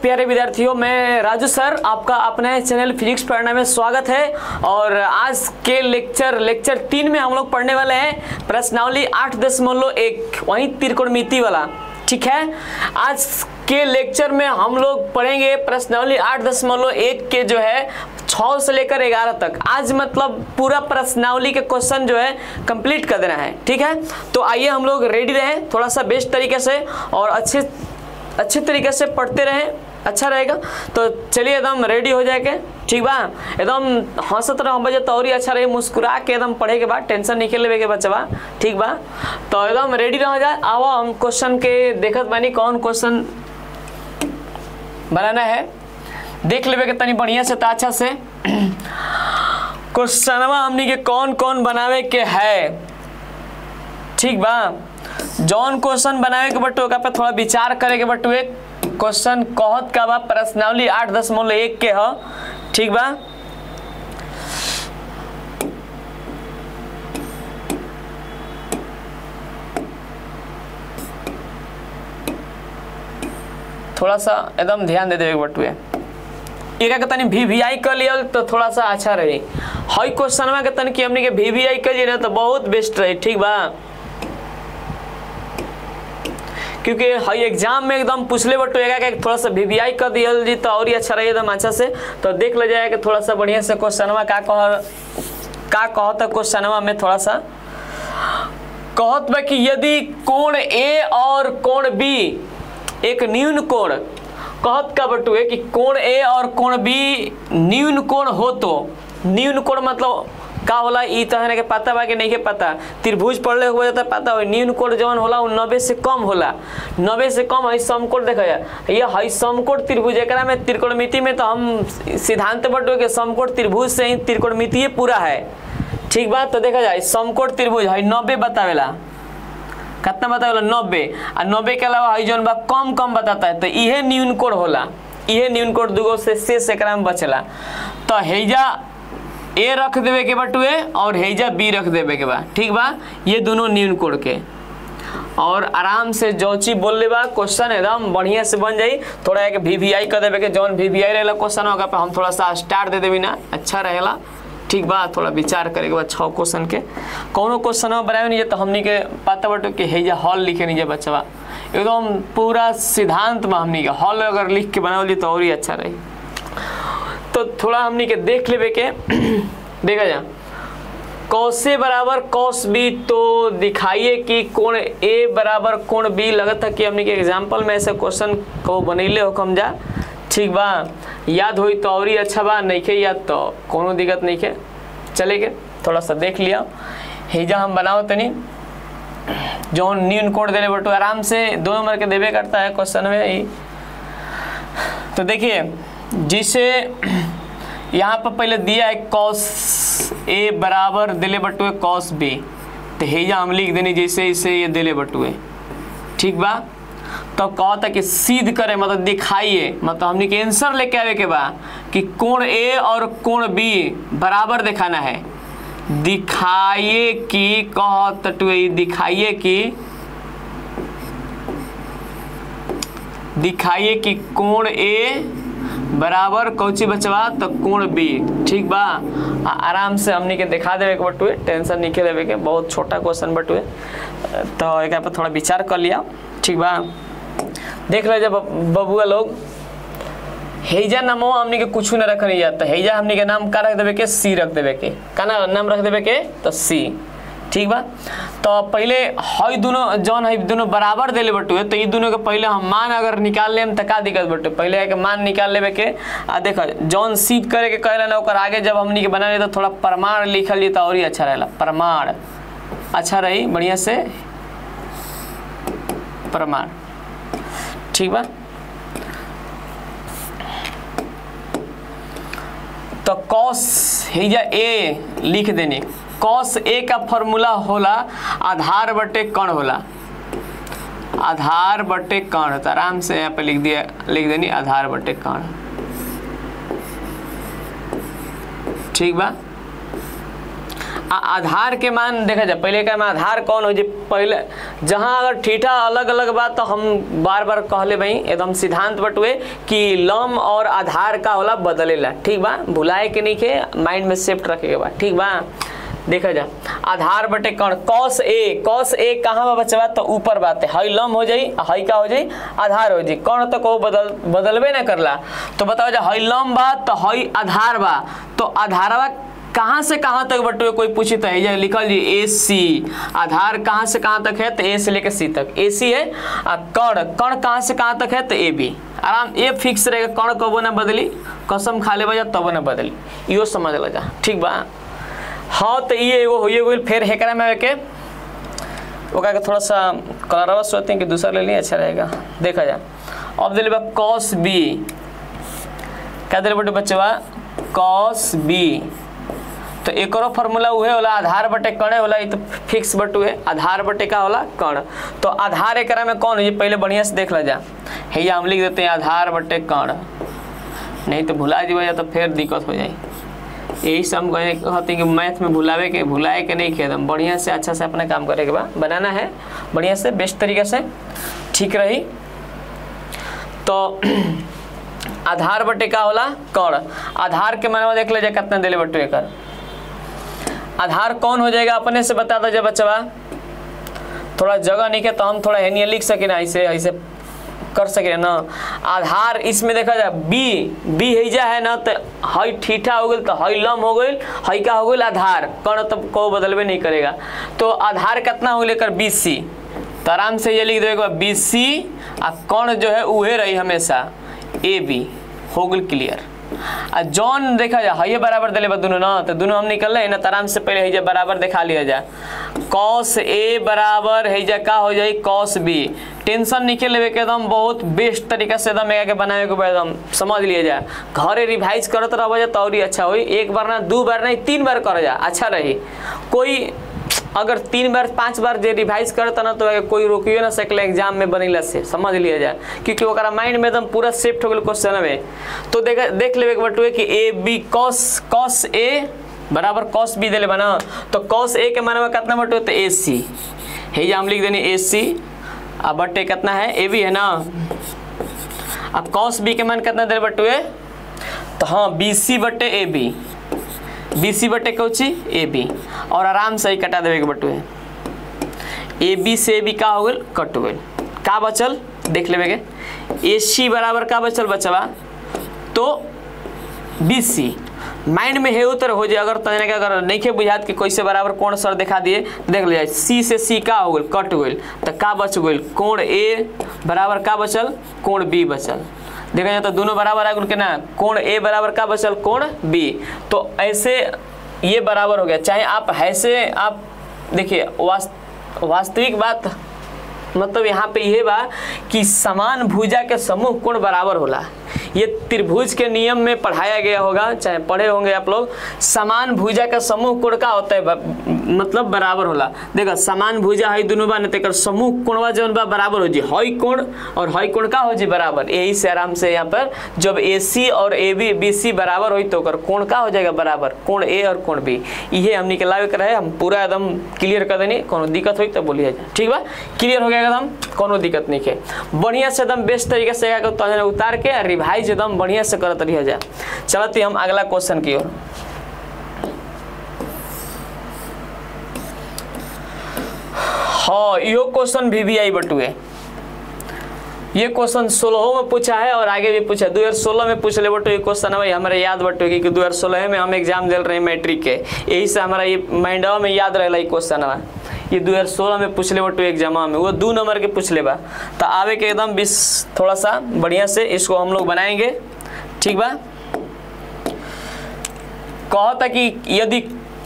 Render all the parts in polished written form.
प्यारे विद्यार्थियों, मैं राजू सर आपका अपने चैनल फिजिक्स पढ़ने में स्वागत है। और आज के लेक्चर 3 में हम लोग पढ़ने वाले हैं प्रश्नावली 8.1 वहीं त्रिकोणमिति वाला। ठीक है, आज के लेक्चर में हम लोग पढ़ेंगे प्रश्नावली 8.1 के जो है 6 से लेकर 11 तक। आज मतलब पूरा प्रश्नावली के क्वेश्चन जो है कंप्लीट कर देना है। ठीक है, तो आइए हम लोग रेडी रहें थोड़ा सा बेस्ट तरीके से और अच्छे तरीके से पढ़ते रहें, अच्छा रहेगा। तो चलिए एकदम रेडी हो जाएगा, ठीक बा। एकदम हंसत रहो बजे तो और ही अच्छा रहे, मुस्कुरा के एकदम पढ़े के बाद टेंशन नहीं लेवे के बच्चा, ठीक बा। तो एकदम रेडी रह जाए। आओ हम क्वेश्चन के देखत बानी कौन क्वेश्चन बनाना है, देख लेवे के तनी बढ़िया से अच्छा से। क्वेश्चनवा हमनी के कौन कौन बनावे के है, ठीक बा। जौन क्वेश्चन बनावे के बटुए पे थोड़ा विचार करे के बटुए। क्वेश्चन कहत का बा प्रश्नावली 8.1 के ह, ठीक बा। थोड़ा सा एकदम ध्यान दे देवे बटुए। एक के तनी VVI कर लिया तो थोड़ा सा अच्छा रही। हई क्वेश्चनवा के तनी कि हमनी के VVI कर लिए तो बहुत बेस्ट रही, ठीक बा। क्योंकि हई एग्जाम में एकदम पूछले बटुएगा कि थोड़ा सा VVI कर दिया जी तो और ही अच्छा रही एकदम अच्छा से। तो देख ले जाएगा कि थोड़ा सा बढ़िया से क्वेश्चनवा का कहता क्वेश्चनवा में थोड़ा सा कहत बा कि यदि कोण A और कोण B एक न्यून कोण, कहत का बटुए कि कोण A और कोण B न्यून कोण हो तो, न्यून कोण मतलब का होला ई तहने के पता बा कि नहीं के पता। त्रिभुज पढ़ले हो जाता पता हो। न्यून कोण जौन होला उ 90 से कम होला, 90 से कम है समकोण। देखा जाए ये है समकोण त्रिभुज, एकरा में त्रिकोणमिति में तो हम सिद्धांत बटो के समकोण त्रिभुज से ही त्रिकोणमिति पूरा है, ठीक बा। तो देखा जाए समकोण त्रिभुज है 90 बतावेला, कितना बतावेला 90, और 90 के अलावा है जौन बा कम बताता है। तो इहे न्यून कोण होला, इहे न्यून कोण दूगो से शेष एकरा में बचेला। तो हैजा A रख देवे के बटुए और हैजा B रख देवे के बा, ठीक बा। ये दोनों न्यून कोण के और आराम से जोची बोल ले बा क्वेश्चन एकदम बढ़िया से बन जाई। थोड़ा एक VVI कर देवे के, जौन VVI रहेला क्वेश्चन होगा पे हम थोड़ा सा स्टार दे देवी ना, अच्छा रहेला, ठीक बा। थोड़ा विचार करे के बाद 6 क्वेश्चन के कौनो क्वेश्चन बनावे नहीं तो हमनी के पता बटो कि हैजा हॉल लिखे नहीं बच्चा, एकदम पूरा सिद्धांत में हमनी के हॉल अगर लिख के बनावली तो और ही अच्छा रही। तो थोड़ा हमनी के देख लेवे के देखा जा cos A बराबर cos B, तो दिखाइए कि कोण A बराबर कोण B। लगता है कि हमनी के एग्जाम्पल में ऐसे क्वेश्चन को बनैले हो कम जा, ठीक बा। याद होई तो और ही अच्छा बा, नहीं के याद तो कोनो दिक्कत नहीं के चलेगे। थोड़ा सा देख लिया हेजा हम बनाओ तनी जो न्यून कोण देने बटू आराम से 2 नंबर के देवे करता है क्वेश्चन में ही। तो देखिए जिसे यहाँ पर पहले दिया है cos A बराबर दिले बटुए cos B, तो हेजा हम लिख देनी जैसे इसे ये दिले बटुए, ठीक बा। तो कहता कि सिद्ध करे मतलब दिखाइए, मतलब हमने के आंसर लेके आवे के बा कि कोण A और कोण B बराबर दिखाना है। दिखाइए कि कहतुए दिखाइए कि कोण A बराबर कौची बचवा तो कोण B, ठीक बा। आराम से हमनी के दिखा देवे के बटुए, टेंशन नहीं के लेवे के, बहुत छोटा क्वेश्चन बटुए। तो एक पे थोड़ा विचार कर लिया, ठीक बा। देख रहे जब बबुआ लोग हैजा नामो हमनी के कुछ न रख नहीं जाता। हैजा हमनी के नाम का रख देवे के C रख देवे के, का नाम रख देवे के तो C, ठीक बा। तो पहले हई दोनों जौन है दोनों बराबर देले बटुए, तो ये दोनों के पहले हम मान अगर निकाल लेम तो का दिक्कत बटुए, पहले है कि मान निकाल लेवे के। आ देखो जौन सिद्ध करे के कहला ना ओकर आगे जब हमनी के बना ले तो थोड़ा प्रमाण लिखल लिए तो और ही अच्छा रहेला। प्रमाण अच्छा रही बढ़िया से प्रमाण, ठीक बा। तो cos हैजा A लिख देने, cos A का फॉर्मूला होला आधार बटे कण होला, आधार बटे कण होता। आराम से यहाँ पे लिख देनी आधार बटे कण, ठीक बा। आधार के मान देखा जाए पहले का आधार कौन हो जी, पहले जहाँ अगर थीटा अलग अलग बात तो हम बार बार कहले भाई एकदम सिद्धांत बटुए कि लम और आधार का होला बदलेला, ठीक बा, भुलाए के नहीं के माइंड में शिफ्ट रखे के बा, ठीक बा। देखा जा आधार बटे कण कॉस ए कहाँ बा बचवा तो ऊपर बात है, हई लम हो जाई, हई का हो जाई आधार हो जाई, कण तो को बदलबे ना करला। तो बताओ जा हई लम बा तो हई आधार बा, तो आधारवा कहाँ से कहाँ तक बटुए कोई पूछी तो है लिखल जी ए सी, आधार कहाँ से कहाँ तक है तो ए से लेकर सी तक ए सी है, और कण कहाँ से कहाँ तक है तो ए बी, आराम ये फिक्स रहेगा, कण कबो ना बदली, कसम खा ले बजा तब ना बदली, यो समझ ल जा, ठीक बा। हाँ तो ये एगो होइए गइल, फिर हेकरा में के ओका के थोड़ा सा कलरवा सोचते हैं कि दूसरा ले लिए अच्छा रहेगा। देखा जा अब दिले बा कॉस बी, क्या दिले बटे बच्चवा कॉस बी, तो एक और फार्मूला उहे होला आधार बटे कण होला, ये तो फिक्स बटुए आधार बटे का होला कण। तो आधार एकरा में कौन है पहले बढ़िया से देख ला जा, है हम लिख देते हैं आधार बटे कण, नहीं तो भुला जी तो फिर दिक्कत हो जाए। यही सब हम कहते हैं कि मैथ में भुलाए के नहीं किया, एकदम बढ़िया से अच्छा से अपना काम करे के बाद बनाना है बढ़िया से बेस्ट तरीके से, ठीक रही। तो आधार बटे का होला कण, आधार के माने देख ले जाए कितना दिले बटुए कर, आधार कौन हो जाएगा अपने से बता दो जब बच्चा, थोड़ा जगह नहीं है तो हम थोड़ा हेनिया लिख सके ना, ऐसे ऐसे कर सके ना। आधार इसमें देखा जाए बी हैजा है ना, तो हई ठीठा हो गई तो हई लम हो गई, हई का हो गई आधार, कण तो को बदलबे नहीं करेगा। तो आधार कितना हो लेकर बी सी, तो आराम से ये लिख देगा बी सी, आ कण जो है उहे रही हमेशा ए बी, हो गई क्लियर। आ जॉन देखा जा हई बराबर दिले बा दोनों ना, तो दोनों हम निकल रहे ना, तो आराम से पहले हैजा बराबर दिखा लिया जा, कॉस ए बराबर हैजा का हो जाए कॉस बी, टेंशन निकल लेवे के एकदम बहुत बेस्ट तरीका से एकदम के बनावे के एकदम समझ लिया जाए, घरे रिवाइज करत रह जा तो और ही अच्छा होई, एक बार ना दो बार नहीं 3 बार कर जा अच्छा रही। कोई अगर 3 बार 5 बार जे रिवाइज करता ना तो कोई रोकियो ना सकले एग्जाम में बनेला से, समझ लिया जाए, क्योंकि ओकरा माइंड में एकदम पूरा शिफ्ट हो गल क्वेश्चन में। तो देख लेवे बटुए कि ए बी कॉस ए बराबर कॉस बी दिले बना, तो कॉस ए के माने कितना बटुए तो ए सी, है हम लिख देनी ए सी, अब बटे कितना है ए बी है ना, अब कॉस बी के मान कितना दिले बटुए तो हाँ बी सी बटे ए बी, बी सी बटे कौची ए बी, और आराम से ही कटा देवे के बटुए, ए बी से ए बी का हो गल कट गल, का बचल देख लेवे के ए सी बराबर का बचल बचवा तो बी सी, माइंड में है उतर हो जाए, अगर तने के अगर नहीं के बुझात कि कैसे बराबर कोण सर दिखा दिए देख लिया, सी से सी का हो गल कट गल, तो का बच गल कोण ए बराबर का बचल कोण बी बचल, देखा जाए तो दोनों बराबर आ गए के ना, कोण ए बराबर का बचल कोण बी, तो ऐसे ये बराबर हो गया। चाहे आप ऐसे आप देखिए वास्तविक बात मतलब यहाँ पे ये बा कि समान भुजा के समूह कोण बराबर होला, ये त्रिभुज के नियम में पढ़ाया गया होगा, चाहे पढ़े होंगे आप लोग, समान भुजा का समूह कोण का होता है मतलब बराबर होला। देखो समान भुजा है दोनों बा न समूह कोणवा जौन बा बराबर हो जी, हई कोण और हई कोण का हो जी बराबर, यही से आराम से यहाँ पर जब ए सी और ए बी बी सी बराबर हो तो कोण का हो जाएगा बराबर, कोण ए और कोण बी, ये हम निकलावे कर रहे, हम पूरा एकदम क्लियर कर देनी, कोनो दिक्कत हुई तो बोलिए जा, ठीक बा क्लियर हो गया एकदम, कोनो दिक्कत नहीं है, बढ़िया से एकदम बेस्ट तरीके से उतार के रिवाइज एकदम बढ़िया से करत रहिए जा। चलते हम अगला क्वेश्चन की ओर। हाँ यो क्वेश्चन भी आई बटुए, ये क्वेश्चन 16 में पूछा है और आगे भी पूछा, 2016 में पूछ ले बटो ये क्वेश्चन है हमारे याद बटो कि 2016 में हम एग्जाम दे रहे हैं मैट्रिक के, यही से हमारा ये माइंडवा में याद रहेला ये क्वेश्चन है, ये 2016 में पूछ ले बटो एग्जाम में, वो 2 नंबर के पूछ ले बा, तो आवे के एकदम थोड़ा सा बढ़िया से इसको हम लोग बनाएंगे, ठीक बा। कहता कि यदि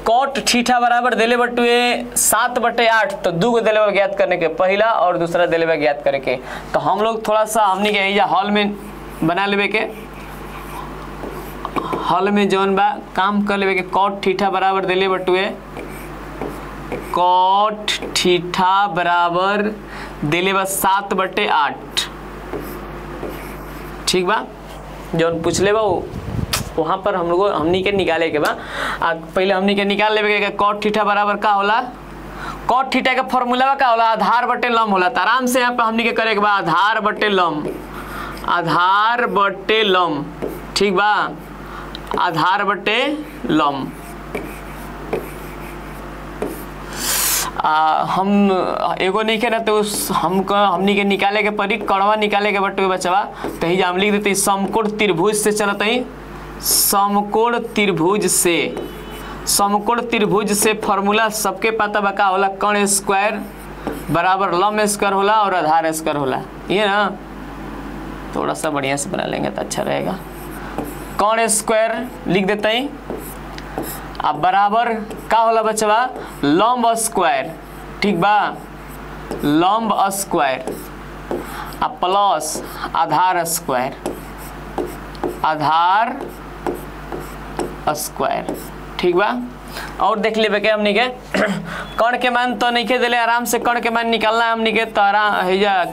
कॉट थीटा बराबर दिले बटुए 7/8 तो 2 गो दिले ज्ञात करने के, पहला और दूसरा दिले ज्ञात करे के, तो हम लोग थोड़ा सा हमने के हॉल में बना लेवे के, हॉल में जौन बा काम कर लेवे के, कॉट थीटा बराबर दिले बटुए कॉट थीटा बराबर दिले बा 7/8, ठीक बा जौन पूछ ले बा वहाँ पर हम लोग हमनी के निकाले के बाद पहले हमनी के निकाल लेवे के कॉट थीटा बराबर का होला, कॉट थीटा का फॉर्मूला का होला आधार बटे लम होला। तो आराम से यहाँ पे हमनी के करे के बा आधार बटे लम, आधार बटे लम, ठीक बा, आधार बटे लम। हम एगो नहीं के ना तो हमनी के निकाले के पड़ी कड़वा निकाले के बटुए बचवा। तो ही हम लिख देते समकोण त्रिभुज से चलत है, समकोण त्रिभुज से, समकोण त्रिभुज से फॉर्मूला सबके पता बका होला कर्ण स्क्वायर बराबर लम स्क्वायर होला और आधार स्क्वायर होला। ये ना थोड़ा सा बढ़िया से बना लेंगे तो अच्छा रहेगा। कर्ण स्क्वायर लिख देते हैं अब बराबर का होला बचवा लंब स्क्वायर, ठीक बा, लंब स्क्वायर अब प्लस आधार स्क्वायर, आधार स्क्वायर, ठीक बा। और देख लेबे के हमनी के कर्ण के मान तो नहीं के दिले, आराम से कर्ण के मान निकालना है हमनी के। तो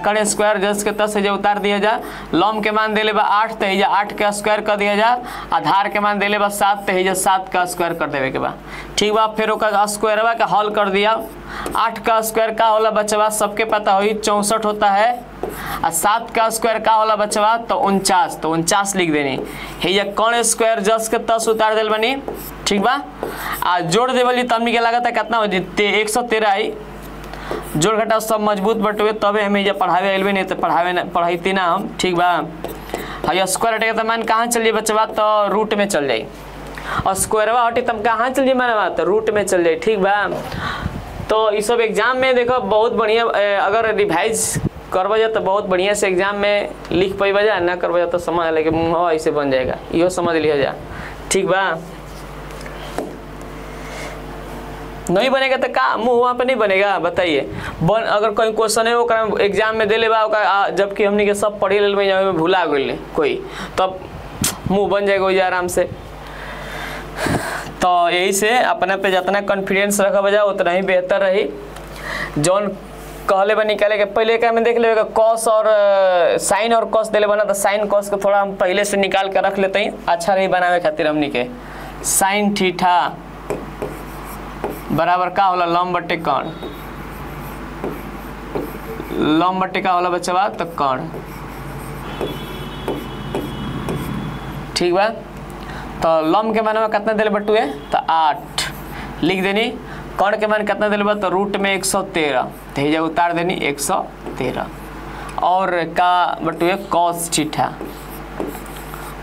कर्ण स्क्वायर जस के तस है उतार दिया जा, लम के मान दिले बा 8 तो है 8 का स्क्वायर कर दिया जा, आधार के मान दिले बा 7 तो है 7 का स्क्वायर कर देवे के बा, ठीक बा। फिर ओकर स्क्वायरवा का हल कर दिया, 8 का स्क्वायर का होला बचवा सबके पता होई 64 होता है, और 7 का स्क्वायर का होला बचवा तो 49, तो 49 लिख देनी है। कर्ण स्क्वायर जस के तस उतार दिल बनी, ठीक बा। आ जोड़ देवली तब निकल लागत है कितना हो जीते 113 आई, जोड़ घटा सब मजबूत बटुए तबे हमें जब पढ़ावे आइलबे नहीं तो पढ़ाईती ना हम, ठीक बा। हाँ स्क्वायर हटेगा तो मान कहाँ चल जाए बचवा तो रूट में चल जाए, और स्क्वायरवा हटे तब कहाँ चल जाए मानवा तो रूट में चल जाए, ठीक बा। तो ये सब एग्जाम में देखो बहुत बढ़िया, अगर रिवाइज करवा जा तो बहुत बढ़िया से एग्जाम में लिख पाई जा, ना करवा जा तो समझ लेके मुँह ऐसे बन जाएगा, इहो समझ लिया जा, ठीक बा। नहीं बनेगा तो का मुँह वहाँ पे नहीं बनेगा बताइए। अगर कोई क्वेश्चन है वो एग्जाम में दे ले बा, जबकि हमने के सब पढ़ी ले में भूला गए कोई, तब मुँह बन जाएगा वही आराम से। तो यही से अपने पे जितना कॉन्फिडेंस रखा बजा उतना ही बेहतर रही। जौन कहले बा निकाले के पहले का में देख लेगा कॉस और साइन और कॉस देले बना, तो साइन कॉस को थोड़ा हम पहले से निकाल कर रख लेते हैं, अच्छा रही बनावे खातिर। हमनी के साइन थीटा बराबर का होला लंब बटे कर्ण, लंब बटे का होला बच्चा तो कर्ण, ठीक बा। तो लंब के मान में कितना दिले बटुए तो 8 लिख देनी, कर्ण के मान कितना दिले बा तो रूट में 113, तो ये उतार देनी 113, और का बटुए कॉस थीटा,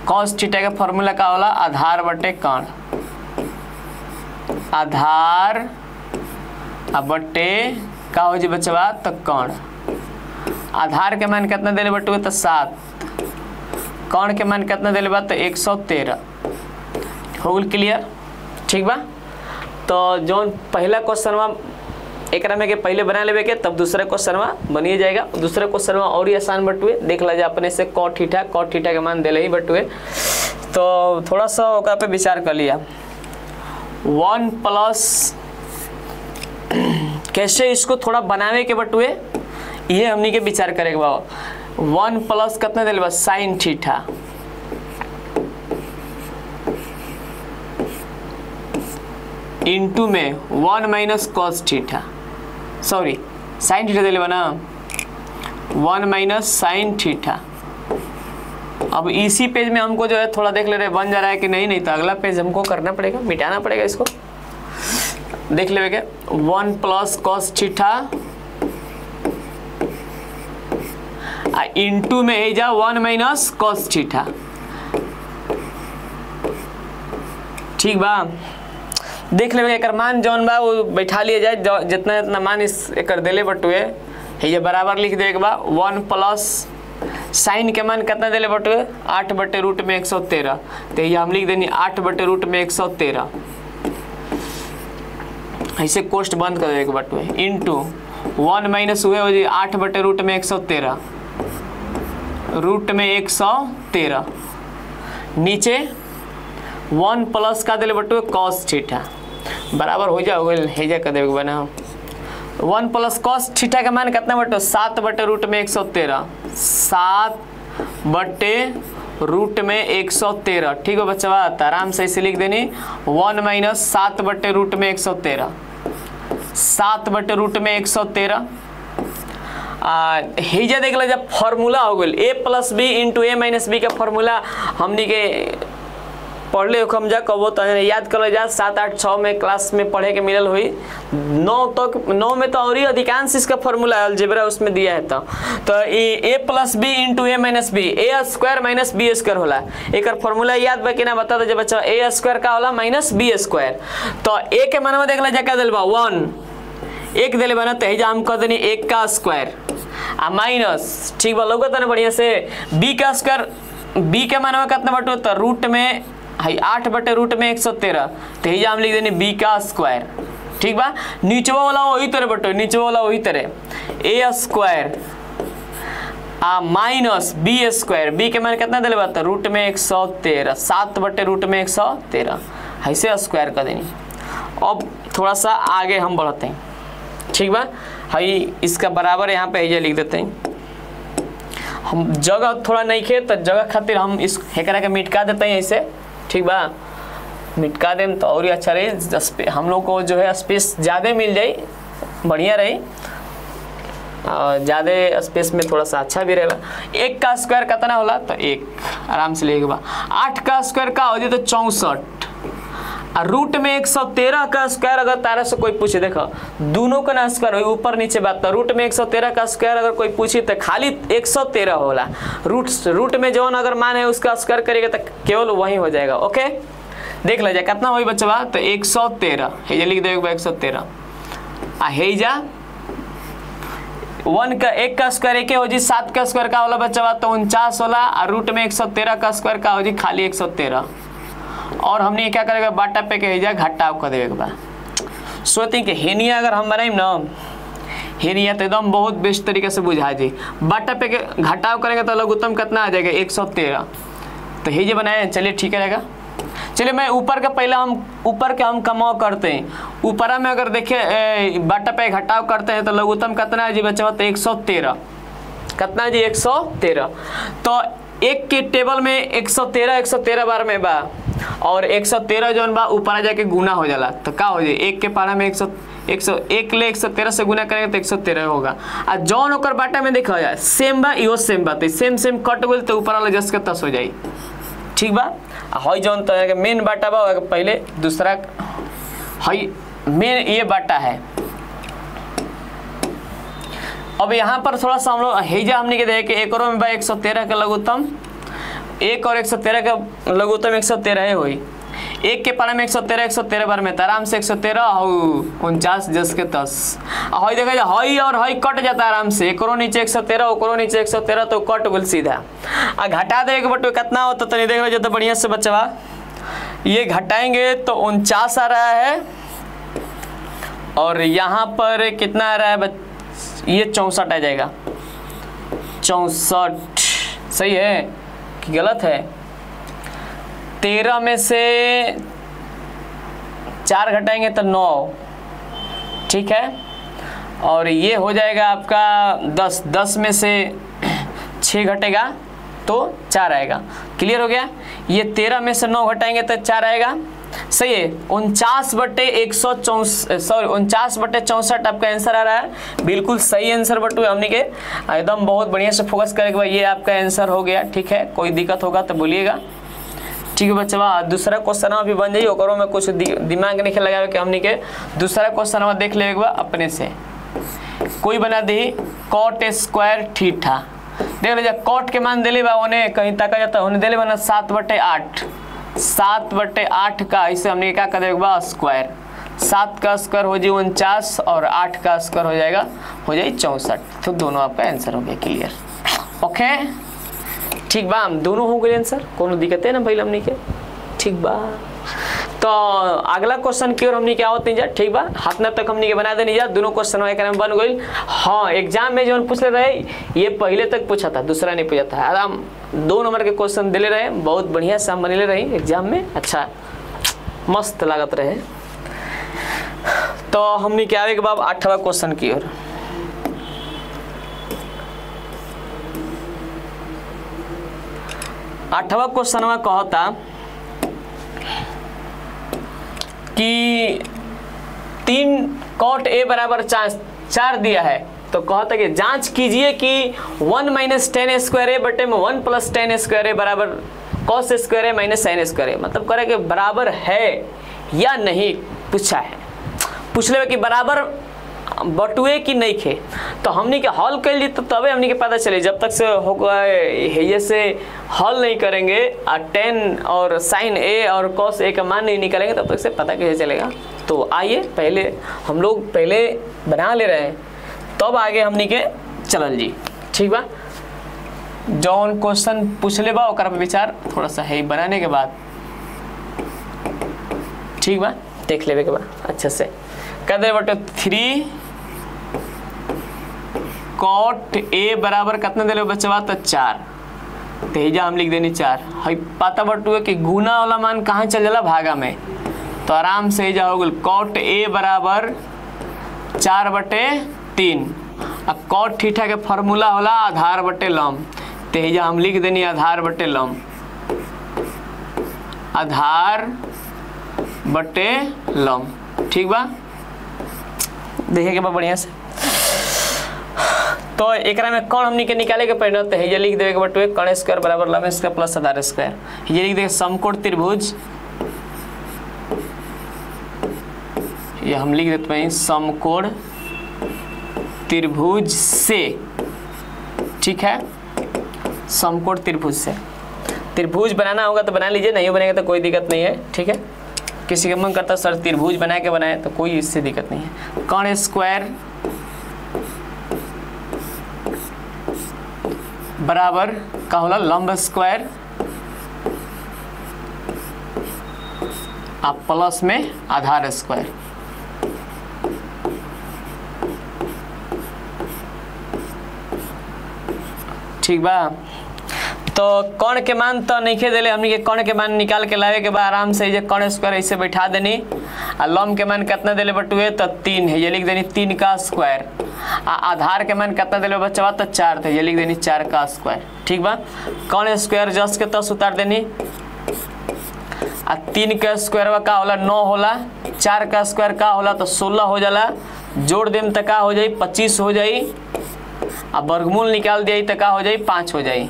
कॉस थीटा का फॉर्मूला का होला आधार बटे कर्ण, आधार बटे का हो जी बचवा तो कर्ण। आधार के मान कितना दिले बटुए तो 7, कर्ण के मान कितना दिले बा तो 113, हो गल क्लियर, ठीक बा। तो जो पहला क्वेश्चन एक में के पहले बना लेवे के तब दूसरा क्वेश्चन बनिए जाएगा। दूसरे क्वेश्चन और ही आसान बटुए देख ला अपने से कॉट थीटा के मान दिले ही बटुए, तो थोड़ा सा ओका पे विचार कर लिया। 1 प्लस कैसे इसको थोड़ा बनावे के बटुए ये हमनी के विचार करेगा बाबा। 1 प्लस कितना दिले बा साइन थीटा, इंटू में 1 minus cos theta, sorry sine theta दिले बा ना, 1 माइनस साइन थीटा। अब इसी पेज में हमको जो है थोड़ा देख ले रहे बन जा रहा है कि नहीं, तो अगला पेज हमको करना पड़ेगा, मिटाना पड़ेगा इसको। देख ले 1 प्लस कॉस थीटा इंटू में है जा 1 माइनस कॉस थीटा, ठीक बा। देख ले एक मान जौन बा वो बैठा लिया जाए, जितना जितना मान इस एक दिले बटुए है ये बराबर लिख दे बा। 1 प्लस साइन के मान कितना दिले बटुए 8 बटे रूट में 113, तो ये हम लिख देनी 8 बटे रूट में 113, ऐसे कोष्ट बंद कर देगा बटुए, इंटू 1 माइनस हुए हो जी 8 बटे रूट में 113, रूट में 113, नीचे 1 प्लस का दिले बटुए कॉस थीटा बराबर हो जाओगे हेजा कर देगा बना। 1 प्लस कॉस थीटा का मान कितना बटे 7 बटे रूट में 113, 7 बटे रूट में 113। ठीक है बच्चा, आराम से इसे लिख देनी 1 माइनस 7 बटे रूट में 113, 7 बटे रूट में 113। हेजा देख लो, जब फॉर्मूला हो गई ए प्लस बी इंटू ए माइनस बी का फॉर्मूला हमनी के पढ़ ले हम जा कबो तो याद कर जा 7, 8, 6 में क्लास में पढ़े के मिलल हुई। 9 में तो और ही अधिकांश इसका फॉर्मूला अलजेब्रा उसमें दिया है। तो ए प्लस बी इंटू ए माइनस बी, ए स्क्वायर माइनस बी स्क्वायर होला। एक फॉर्मूला याद बा कि ना बता दो बच्चा, ए स्क्वायर का होला माइनस बी स्क्वायर। तो ए के मानवा देख ला जा दिल बा 1, 1 दिले बना तो हेजा हम कह देनी 1 का स्क्वायर आ माइनस, ठीक बा लोग ना बढ़िया से बी का स्क्वायर, बी के मानवा कितना बटो तो रूट में 8 बटे रूट में 113, तो ही हम लिख देनी बी का स्क्वायर। ठीक बा, नीचवा वाला वही तरह बटो, नीचवा वाला वही तरह ए स्क्वायर आ माइनस बी स्क्वायर, बी के मान कितना दिले बात रूट में 113, 7 बटे रूट में 113, ऐसे स्क्वायर कर देनी। अब थोड़ा सा आगे हम बढ़ते हैं। ठीक बा, हई इसका बराबर यहाँ पे ये लिख देते हैं। हम जगह थोड़ा नहीं खे तो जगह खातिर हम इस हेकरा के मिटका देते हैं ऐसे। ठीक बा, मिटका दें तो और ही अच्छा रहे, हम लोग को जो है स्पेस ज़्यादा मिल जाए, बढ़िया रही, ज़्यादा स्पेस में थोड़ा सा अच्छा भी रहेगा। 1 का स्क्वायर कितना होला तो 1, आराम से लिखेगा। 8 का स्क्वायर का हो जाए तो 64, और रूट में 113 का स्क्वायर अगर तारा से कोई पूछे, देखो दोनों का ना स्क्वायर हो ऊपर नीचे बात, तो रूट में 113 का स्क्वायर अगर कोई पूछे तो खाली 113 होला। रूट में जो अगर मान है उसका स्क्वायर करेगा तो केवल वही हो जाएगा। ओके, देख लीजिए कितना हुई बच्चा, तो 113 हेजा लिख देगा 113 आ हेजा 1 का स्क्वायर एक हो जी, 7 का स्क्वायर का होला बच्चा तो 49 होला, और रूट में 113 का स्क्वायर का हो जी खाली 113। और हमने क्या करेगा बाटा पे के जा घटाव कर देगा बा। सोचते कि हेनिया अगर हम बनाए ना, हेनिया तो एकदम बहुत बेस्ट तरीके से बुझा जी, बाटा पे के घटाव करेंगे तो लघुत्तम कितना आ जाएगा 113। तो हे जे बनाए, चलिए ठीक रहेगा। चलिए मैं ऊपर का पहले हम ऊपर के हम कमाओ करते हैं। ऊपरा में अगर देखे बाटा पे घटाव करते हैं तो लघुत्तम कितना है जी बच्चा, तो 113 कितना जी 113। तो एक के टेबल में 113 बार में बा, और 113 जो बा ऊपर जाके गुना हो जाला तो का हो जाए, एक के पारा में 101 ले 113 से गुना करेंगे तो 113 होगा। आ जौन ओकर बाटा में देखा जाए सेम बा, इहो सेम बात है, सेम कट गई तो ऊपर वाला जस के तस हो जाए। ठीक बा, हई जौन तो मेन बाटा बा पहले दूसरा हई मेन ये बाटा है। अब यहाँ पर थोड़ा सा हम लोग हेजा हमने के देखे एक और में बा 113 का लघुत्तम, 1 और 113 का लघुत्तम 113 हुई। 1 के पारा में 113 बार में आराम से 113 हो 49 जस के 10। हई देखा जाए हई और हई कट जाता है आराम से, एक नीचे 113 ओकरो नीचे 113 तो कट गल सीधा। आ घटा दे बटो कितना होता तो नहीं देख रहे तो बढ़िया से बच्चा, ये घटाएंगे तो 49 आ रहा है, और यहाँ पर कितना आ रहा है ये 64 आ जाएगा। 64 सही है कि गलत है? 13 में से 4 घटाएंगे तो 9, ठीक है। और ये हो जाएगा आपका 10 में से 6 घटेगा तो 4 आएगा। क्लियर हो गया? ये 13 में से 9 घटाएंगे तो 4 आएगा। सही है। 49 बटे 64 आपका आंसर आ रहा है। बिल्कुल सही आंसर बटू हमने के एकदम बहुत बढ़िया से फोकस करेगा। ये आपका आंसर हो गया, ठीक है। कोई दिक्कत होगा तो बोलिएगा, ठीक है बच्चा। दूसरा क्वेश्चन भी बन जाइए, ओकरों में कुछ दिमाग नहीं लगावे कि हमने के दूसरा क्वेश्चन देख लेगा अपने से। कोई बना दी कॉट स्क्वायर थीटा, देख लीजिए कॉट के मान दिले बा उन्हें कहीं तक जाता है, उन्हें दिले बना 7/8, 7/8 का ऐसे हमने क्या कर देगा स्क्वायर। 7 का स्क्वायर हो जाए 49 और 8 का स्क्वायर हो जाएगा 64। तो दोनों आपका आंसर हो गया। क्लियर? ओके, ठीक बा, हम दोनों हो गए आंसर, कोनो दिक्कत है ना भाई हमने के? ठीक बा। तो अगला क्वेश्चन की ओर हमने क्या होते हैं, ठीक बा। हाथ तक हमने के बना देनी जा, दोनों क्वेश्चन एक बन गई। हाँ, एग्जाम में जो पूछ ले रहे ये पहले तक पूछा था, दूसरा नहीं पूछा था। आराम 2 नंबर के क्वेश्चन दिले रहे, बहुत बढ़िया से हम बने रहे एग्जाम में, अच्छा मस्त लागत रहे। तो हमने क्या आवे के बाद 8वां क्वेश्चन की ओर। 8वां क्वेश्चनवा कहता कि 3 cot A बराबर 4 दिया है, तो कहता कि जांच कीजिए कि 1 - 10 स्क्वायर ए बटे में 1 + 10 स्क्वायर ए बराबर cos स्क्वायर ए माइनस sin स्क्वायर ए, मतलब करे कि बराबर है या नहीं पूछा है। पूछ ले कि बराबर बटुए कि नहीं खे, तो हमने के हल कर ली तो तबे हमने के पता चले। जब तक से होगा ये से हल नहीं करेंगे और 10 और sin a और cos a का मान नहीं निकालेंगे तब तक से पता कैसे चलेगा। तो आइए पहले हम लोग पहले बना ले रहे हैं, तब आगे हमने के चलल जी, ठीक बा। जौन क्वेश्चन पूछ ले बा ओकर पे विचार थोड़ा सा है बनाने के बाद, ठीक बा। देख लेवे के बाद अच्छे से कर दे बटे 3 cot a बराबर कितना दे बचवा तो 4, तेजा हम लिख देनी 4। हई पता बटुए कि गुना वाला मान कहाँ चल जाला भागा में, तो आराम से ही जाओगे cot a बराबर 4/3। अब cot थीटा के फॉर्मूला होला आधार बटे लंब, तेजा हम लिख देनी आधार बटे लंब, आधार बटे लंब, ठीक बा। देखिए के बा बढ़िया से। तो एकरा में कौन हमनी के निकाले के पड़े, तो ये लिख देवे के बटुए कर्ण स्क्वायर बराबर लंब स्क्वायर प्लस आधार स्क्वायर। ये लिख देवे समकोण त्रिभुज, ये हम लिख देते हैं समकोण त्रिभुज से, ठीक है। समकोण त्रिभुज से त्रिभुज बनाना होगा तो बना लीजिए, नहीं बनेगा तो कोई दिक्कत नहीं है, ठीक है। किसी का मन करता सर त्रिभुज बना के बनाए तो कोई इससे दिक्कत नहीं है। कर्ण स्क्वायर बराबर का होला लंब स्क्वायर आप प्लस में आधार स्क्वायर, ठीक बा। तो कर्ण के मान तो नहीं देले हमनी के, कर्ण के मान निकाल के लावे के बाद आराम से ये कर्ण स्क्वायर ऐसे बैठा देनी। आ लंब के मान कितना देले बटुए तो 3 है, ये लिख देनी 3 का स्क्वायर। आधार के मान कितना देले बचवा तो 4 थे, ये लिख देनी 4 का स्क्वायर, ठीक बा। कर्ण स्क्वायर जस के तस उतार देनी। आ 3 का स्क्वायर का होला 9 होला, 4 का स्क्वायर का होला तो 16 हो जाला, जोड़ देम तो का हो जाई 25 हो जाई। अब वर्गमूल निकाल दिया तो का हो जाई 5 हो जाई।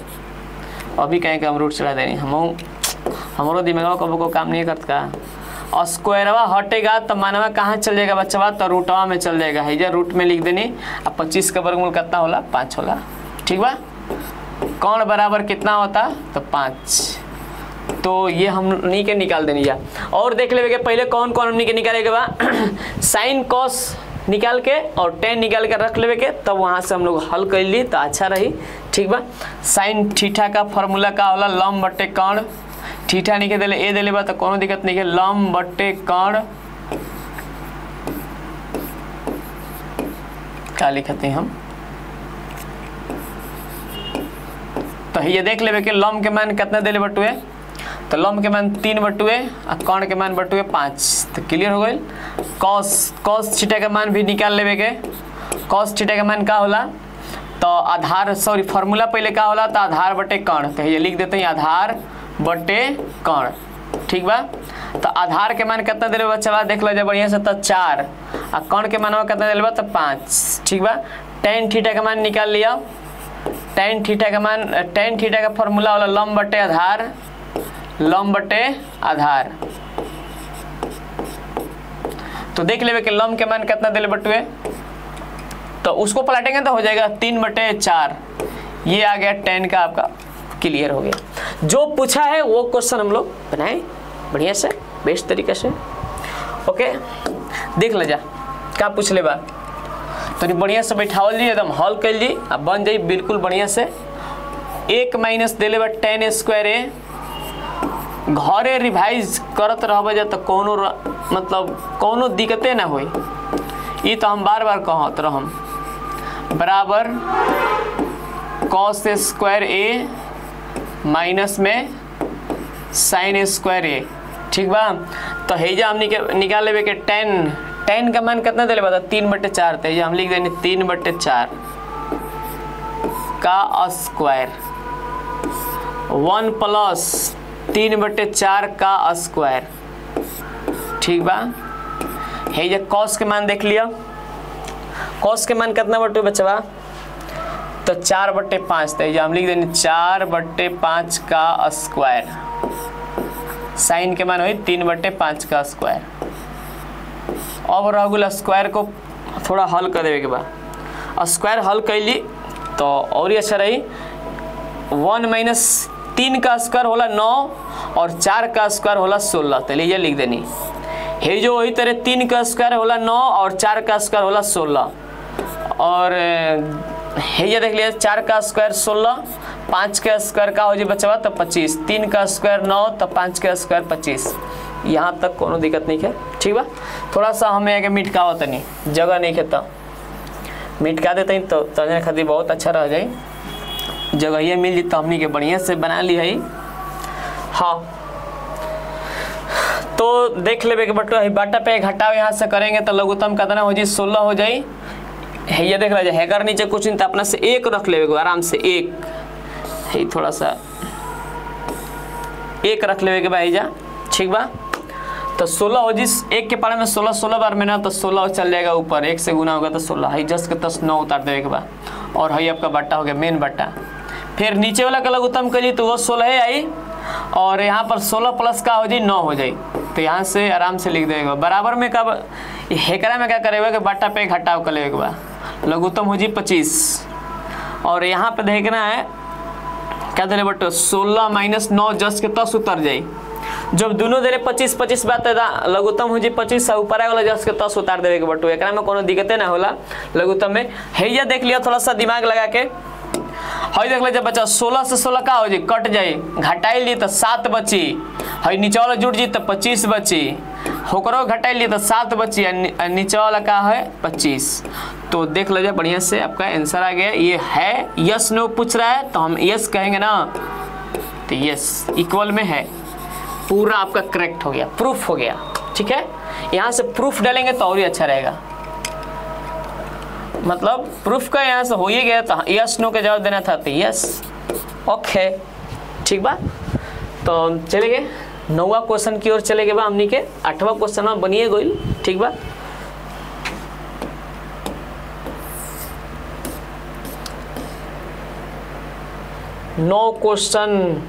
अभी कहें कि हम रूट चढ़ा देनी, हमारो दिमाग कबो को काम नहीं करता का। और स्क्वायरवा हटेगा तो मानवा कहाँ चल जाएगा बच्चवा, तो रूटवा में चल जाएगा, है रूट में लिख देनी। अब 25 का वर्गमूल कितना होला 5 होला, ठीक बा। कौन बराबर कितना होता तो 5, तो ये हमनी के निकाल देनी जा। और देख लेवे के पहले कौन कौन हमनी के निकाले के बाद साइन कॉस निकाल के और tan निकाल के रख लेवे के, तब वहाँ से हम लोग हल कर ली तो अच्छा रही, ठीक बा। साइन थीटा का फॉर्मूला का होला लंब बटे कर्ण, थीटा नहीं के देले ए देले बा तो कोनो दिक्कत नहीं है, लंब बटे कर्ण क्या लिखते हैं हम, तो ये देख लेवे के लंब के मान कितना देले बटुए, तो लंब के मान 3 बटुए और कर्ण के मान बटुए 5, तो क्लियर हो गई। कॉस थीटा का मान भी निकाल लेवे के। कॉस थीटा का मान का होला तो आधार सॉरी फॉर्मूला पहले का होला तो आधार बटे कर्ण, तो ये लिख देते हैं आधार बटे कर्ण, ठीक बा। तो आधार के मान कितना देले बच्चा देख लो बढ़िया से, तो 4 और कर्ण के मान कितना देले बा तो 5, ठीक बा। tan थीटा का मान निकाल लिया। tan थीटा का मान, tan थीटा का फॉर्मूला होला लंब बटे आधार, लंब बटे आधार। तो देख लेवे कि लंब के मान कितना देले बटुए, तो उसको पलटेंगे तो हो जाएगा 3/4, ये आ गया tan का आपका, क्लियर हो गया। जो पूछा है वो क्वेश्चन हम लोग बनाए बढ़िया से बेस्ट तरीके से, ओके। देख ले जा क्या पूछ ले बा, तो बढ़िया से बैठावल जी एकदम हल कर ली, अब बन जाई बिल्कुल बढ़िया से। 1 माइनस देले बा tan स्क्वायर ए, घरे रिवाइज करत रहबे जा तो कोनो मतलब कोनो दिक्कते ना होई, ये तो हम बार बार कहत रहम, बराबर cos स्क्वायर ए माइनस में sin स्क्वायर ए, ठीक बा। तो हेजा हमनी के निकाल लेवे के tan का मान कितना देले बता 3/4, तो हम लिख देनी 3/4 का स्क्वायर, 1 प्लस 3/4 का स्क्वायर। ठीक बा, है ये कॉस के मान देख लिया। कॉस के मान कितना बटे बचवा, तो 4/5, तो हम लिख देंगे 4/5 का स्क्वायर। साइन के मान हुई 3/5 का स्क्वायर। अब रह गया स्क्वायर को थोड़ा हल कर देवे के बाद, स्क्वायर हल कैली तो और अच्छा रही। 1 माइनस 3 का स्क्वायर होला 9 और 4 का स्क्वायर होला 16, तो लीजिए लिख देनी है जो वही तरह 3 का स्क्वायर होला 9 और 4 का स्क्वायर होला 16, और है ये देख लिया 4 का स्क्वायर 16, 5 का स्क्वायर का हो जी बचवा तो 25, 3 का स्क्वायर 9 तो 5 का स्क्वायर 25। यहाँ तक कोनो दिक्कत नहीं है। ठीक बा, थोड़ा सा हमें आगे मिटका होता नहीं, जगह नहीं है तो मिटका देते हैं तो तने खातिर बहुत अच्छा रह जाए, जगह ये मिल जाए तो हमनी के बढ़िया से बना ली है। हाँ, तो देख लेवे के बटवा बाटा पे घटाव यहाँ से करेंगे तो लघुत्तम कितना हो जाए 16 हो जाए। है ये देख लीजिए, हैकर नीचे कुछ नहीं तो अपना से 1 रख लेवे आराम से, 1 है थोड़ा सा 1 रख लेवे के भाई जा। ठीक बा, तो 16 हो जी 1 के पारे में 16 बार में ना तो 16 चल जाएगा ऊपर, 1 से गुना होगा तो 16 है, जस्ट के 9 उतार देवे के बाद, और है आपका बट्टा हो गया मेन बट्टा। फिर नीचे वाला का लघुत्तम करिए तो वो 16 आई, और यहाँ पर 16 प्लस का हो जाए 9 हो जाए, तो यहाँ से आराम से लिख देगा। बराबर में कब हेकरा में क्या करेगा कि बट्टा पे घटाव कर लेगा बा, लघुत्तम हो जी 25, और यहाँ पे देखना है क्या दे बट 16 माइनस 9 जस्ट के 10 उतर जाए। जब दोनों दे 25 बात लघुत्तम हो जी 25 ऊपर वाला जस्ट के 10 उतार देवे के बटू, एक में कोनो दिक्कतें ना होला लघुत्तम में। है ये देख लिया थोड़ा सा दिमाग लगा के, है देख लीजिए बच्चा 16 से 16 का हो जी कट जाए, घटाई ली तो 7 बची, है नीचे वाला जुट जी तो 25 बची, होकरो घटाई ली तो 7 बची, नीचे वाला का है 25। तो देख लीजिए बढ़िया से आपका आंसर आ गया। ये है यस नो पूछ रहा है तो हम यस कहेंगे ना, तो यस इक्वल में है, पूरा आपका करेक्ट हो गया, प्रूफ हो गया। ठीक है, यहाँ से प्रूफ डालेंगे तो और ही अच्छा रहेगा, मतलब प्रूफ का यहाँ से हो ही गया तो यस नो का जवाब देना था तो यस ओके। ठीक बा, तो चले गए 9वां क्वेश्चन की ओर चले गए बा हमनी के, 8वां क्वेश्चन में बनिए गोइल। ठीक बा, नौ क्वेश्चन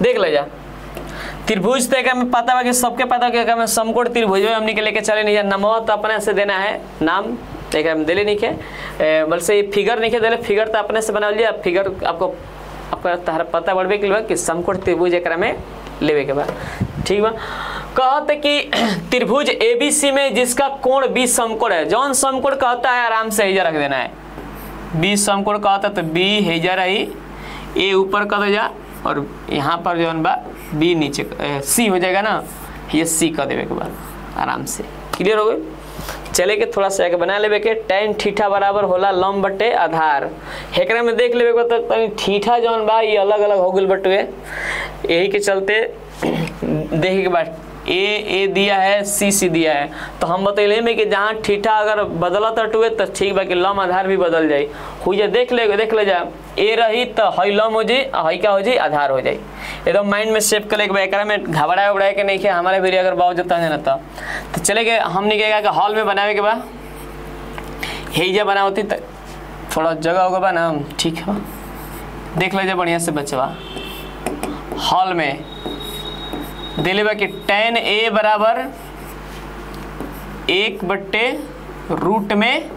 देख ले जा। त्रिभुज तक में पता बा कि सबके पता कि मैं समकोण त्रिभुज में हमनी के लेके चले नहीं जा, नमवा तो अपने से देना है नाम, एक हम दिले नहीं के बल से फिगर नहीं के दिले, फिगर तो अपने से बना लिया, फिगर आपको आपका तार पता बढ़वे के लिए कि समकोण त्रिभुज एक में लेवे के बाद। ठीक बा, कहते कि त्रिभुज ABC में जिसका कोण 20 समकोण है, जौन समकोण कहता है आराम से हेजा रख देना है, 20 समकोण कहता है तो B हेजा रही, A ऊपर कर दे जा, और यहाँ पर जो बा B नीचे C हो जाएगा ना, ये C कर देवे के बाद आराम से क्लियर हो गई। चले के थोड़ा सा बना लेवे के tan थीटा बराबर होला लंब बटे आधार। एकरा में देख लेवे तो थीटा जौन बा ये अलग अलग हो गल बटुए, यही के चलते देखे के बाद ए दिया है सी दिया है, तो हम बतैले में कि जहाँ थीटा अगर बदलत हटुए तो ठीक बा कि लंब आधार भी बदल जाए, हुई देख ले जा ए रही तो हई लंब हो जाए, हई का हो जाए आधार हो जाए, एकदम माइंड में सेव कर ले। एक में घबराए उबड़ाए के नहीं है हमारे भी अगर बाबू जता है ना तो चले गए हमने क्या हॉल में बनावे के बाद हेजा बना होती तो थोड़ा जगह होगा बा ना। ठीक है, देख लीजिए बढ़िया से बचवा, हॉल में दिले बा कि tan A बराबर 1/रूट में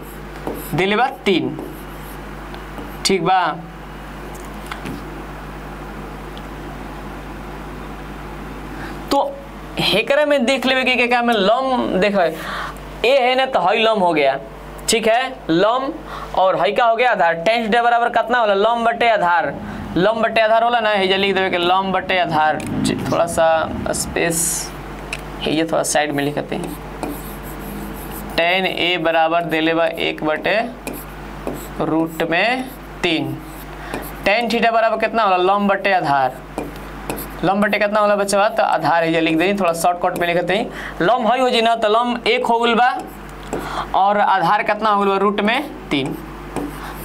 दिले बा 3। ठीक बा, तो हेकरा में देख लेवे कि क्या में लंब देख ए है ना तो हई लंब हो गया। ठीक है, लंब और हई का हो गया आधार, tan थीटा बराबर कितना होला लंब बटे आधार, लंब बटे आधार होला ना, ये लिख देवे कि लंब बटे आधार, थोड़ा सा स्पेस है ये थोड़ा साइड में लिखते हैं, tan A बराबर दिले बा 1/रूट में 3, tan थीटा बराबर कितना होला लंब बटे आधार, लंब बटे कितना होला बच्चा तो आधार है, ये लिख दें थोड़ा शॉर्टकट में लिखते हैं, लंब हई हो जी ना तो लंब 1 हो गल बा और आधार कितना हो गल बा रूट में 3,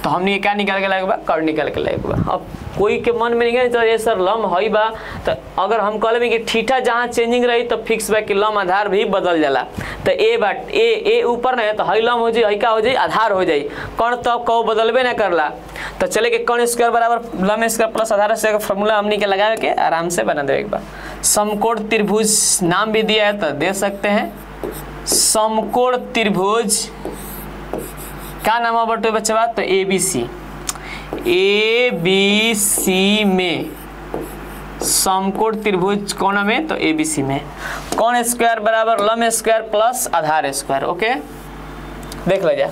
तो हमने क्या निकाल के लाएके बा, कर्ण निकाल के लाएके बा। अब कोई के मन में नहीं गए तो ये सर लम हई बा, तो अगर हम कहले कि थीटा जहाँ चेंजिंग रही तो फिक्स बा कि लम आधार भी बदल जाला। तो ए ऊपर नहीं तो हई लम हो जाए, हई का हो जाए, आधार हो जाए। कर्ण तब कौ बदलबे ना करला। तो चले कि कर्ण स्क्वायर बराबर लम स्क्वायर प्लस आधार से फॉर्मूला हमने के लगा के आराम से बना देगा एक बार। समकोण त्रिभुज नाम भी दिया है तो दे सकते हैं। समकोण त्रिभुज क्या नाम है बटो बच्चा? तो ABC में समकोण त्रिभुज कौन में? तो ABC में कौन स्क्वायर बराबर लम स्क्वायर प्लस आधार स्क्वायर। ओके देख लो जा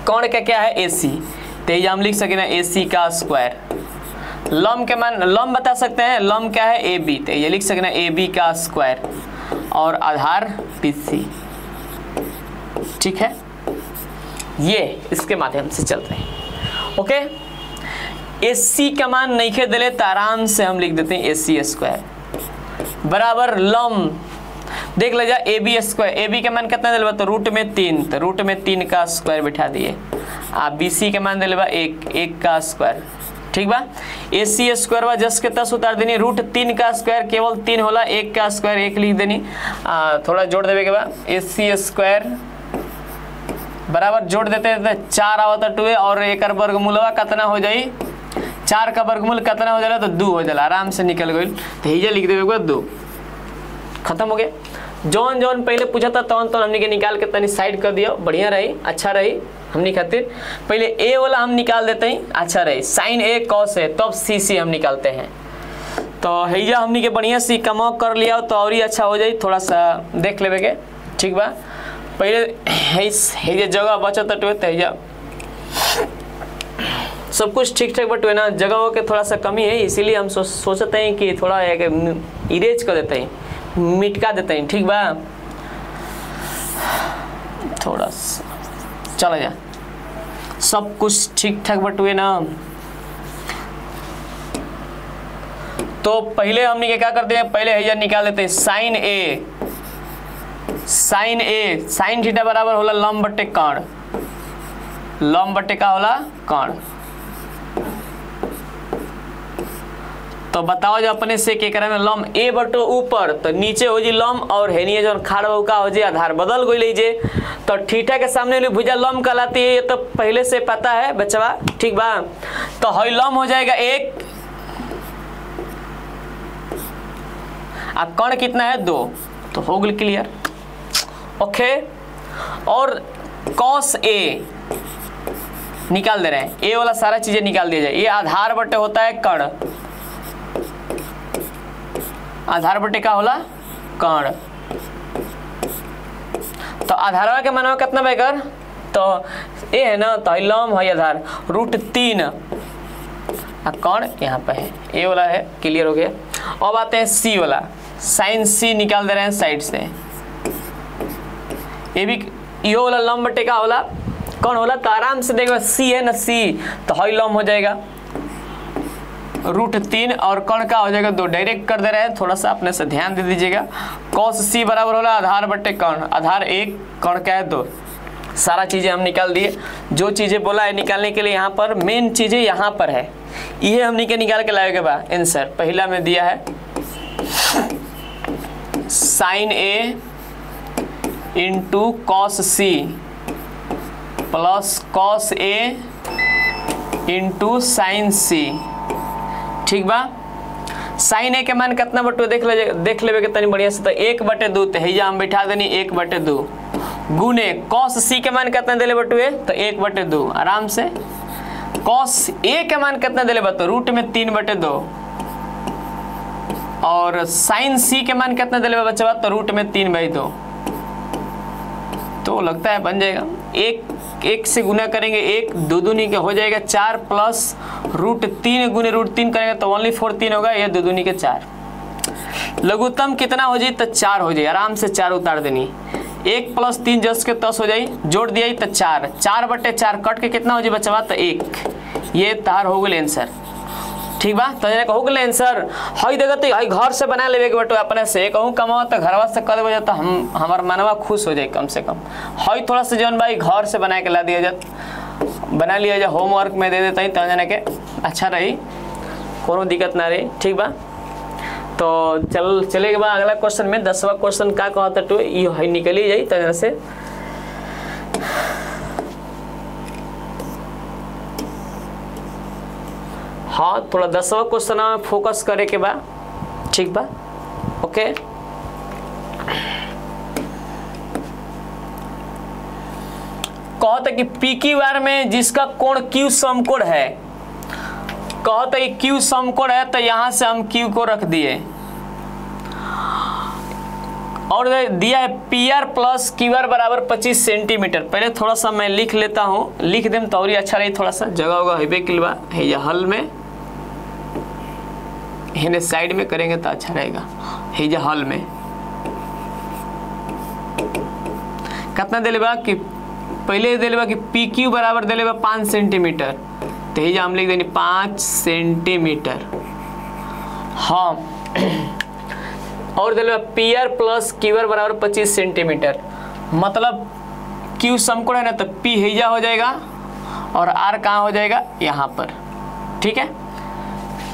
कौन का क्या है? AC। तो ये हम लिख सके ना AC का स्क्वायर। लम के मान लम बता सकते हैं, लम क्या है? AB। तो ये लिख सके ना AB का स्क्वायर और आधार BC। ठीक है, ये इसके माध्यम से चल रहे हैं। ओके AC का मान नहीं खे दिले तो आराम से हम लिख देते हैं AC स्क्वायर बराबर लम। देख ले जा AB स्क्वायर, AB का मान कितना दिले? तो रूट में 3, तो रूट में 3 का स्क्वायर बिठा दिए। आप BC के मान दिले बा 1 का स्क्वायर। ठीक बा, AC स्क्वायर बा जस के तस उतार देनी। रूट 3 का स्क्वायर केवल 3 होला, 1 का स्क्वायर 1 लिख देनी। थोड़ा जोड़ देवे के बाद AC स्क्वायर बराबर जोड़ देते हैं तो 4 आवता 2 और एक वर्गमूलवा कितना हो जाई? 4 का वर्गमूल कितना हो जाला? तो 2 हो जाला। आराम से निकल गई। तो ये लिख देवे 2, खत्म हो गया। जौन जौन पहले पूछा था तौन तौन हमने के निकाल के तनी साइड कर दिया, बढ़िया रही, अच्छा रही हमने खातिर। पहले ए वाला हम निकाल देते हैं, अच्छा रही। साइन A कॉस है तब CC हम निकालते हैं। तो हैया हमने के बढ़िया सी कमाओ कर लिया तो और ही अच्छा हो जाए। थोड़ा सा देख लेवे के, ठीक बा। पहले जगह बचत तो सब कुछ ठीक ठाक बट ना जगह के थोड़ा सा कमी है, इसीलिए हम सोचते हैं कि थोड़ा इरेज कर देते हैं, मिटका देते हैं। ठीक बा, थोड़ा सा चला जा, सब कुछ ठीक ठाक बट ना। तो पहले हमने क्या करते हैं? पहले हैजा निकाल देते हैं साइन A। साइन थीटा बराबर होला लंब बटे कर्ण। लंब बटे का होला? कर्ण। तो बताओ जो अपने से के करे में लंब A बटो ऊपर तो नीचे हो जी लंब और हेनिए जो खाड़ का हो जी आधार बदल गई लीजिए। तो थीटा के सामने वाली भुजा लंब कहलाती है, ये तो पहले से पता है बच्चा। ठीक बा, तो हई लंब हो जाएगा 1 और कर्ण कितना है? 2। तो हो गई क्लियर। ओके, और कॉस A निकाल दे रहे हैं, ए वाला सारा चीजें निकाल दिया जाए। ये आधार बटे होता है कर्ण। आधार बटे का होला? कर्ण। तो आधार के मानवा कितना बेकर? तो ए है ना, तो लंब है आधार रूट 3 कर्ण यहाँ पे है, ए वाला है। क्लियर हो गया। अब आते हैं सी वाला, साइन C निकाल दे रहे हैं साइड से। ये भी यो वाला लंब बटे का होला? कौन होला? तो आराम से देखो C है ना, C तो हई लंब हो जाएगा रूट 3 और कर्ण का हो जाएगा 2। डायरेक्ट कर दे रहे हैं, थोड़ा सा अपने से ध्यान दे दीजिएगा। cos C बराबर होला आधार बटे कर्ण। आधार 1, कर्ण का है 2। सारा चीजें हम निकाल दिए। जो चीजें बोला है निकालने के लिए यहाँ पर मेन चीजें यहाँ पर है, ये हमने के निकाल के लाए के बाद आंसर पहला में दिया है sine A into cos C plus cos A into sine C। ठीक बा, साइन A के मान कितना बटो देख लेवे के तनी बढ़िया से। तो 1/2 तो हैया हम बैठा देनी 1/2 गुने कॉस C के मान कितना देले बटुए? तो 1/2। आराम से कॉस A के मान कितना देले बटो? रूट में 3/2 और साइन C के मान कितना दिले बच्चा? तो रूट में 3/2। तो लगता है बन जाएगा। एक से गुना करेंगे 1, 2 दूनी के हो जाएगा 4 प्लस रूट 3 गुने रूट 3 करेंगे तो ओनली 4 3 होगा, ये 2 दूनी के 4। लघुत्तम कितना हो जाए? तो 4 हो जाए। आराम से 4 उतार देनी। 1 प्लस 3 जस के 10 हो जाए, जोड़ दिया तो 4। 4/4 कट के कितना हो जाए बच्चा? तो 1। ये तार हो गए आंसर। ठीक बा, तो हो गए आंसर। हई देखते हई घर से बना लेवे के बटो अपने से कहूँ कमाओ तो घरवा से कर देवे तो हमार मनवा खुश हो जाए कम से कम। हई थोड़ा सा जौन भाई घर से बना के ला दिया जात बना लिया जाए, होमवर्क में दे देता ही तो जाने के अच्छा रही, कोनो दिक्कत ना रही, ठीक बा। तो चले के बाद अगला क्वेश्चन में 10वां क्वेश्चन का कहता टू ये निकली जाई तरह से। हाँ थोड़ा 10वां क्वेश्चन में फोकस करे के बा, ठीक बा, ओके। कहता कि पी क्यू आर में जिसका कोण क्यू समकोण है, कहता कि क्यू समकोण है तो यहां से हम क्यू को रख दिए और दिया है P R plus Q R बराबर 25 सेंटीमीटर। पहले थोड़ा सा मैं लिख लेता हूँ, लिख दें तो और अच्छा रही, थोड़ा सा जगह होगा हेबे किलवा है या हल में हिने साइड में करेंगे तो अच्छा रहेगा। है या हल में कितना दे लेबा कि पहले दे लेबा कि पी क्यू बराबर दे लेबा 5 सेंटीमीटर, तो ही हम लिख देनी 5 सेंटीमीटर। हाँ और दे लेबा P R plus Q R बराबर 25 सेंटीमीटर, मतलब क्यू समकोण है ना, तो पी हैजा हो जाएगा और आर कहाँ हो जाएगा यहाँ पर, ठीक है।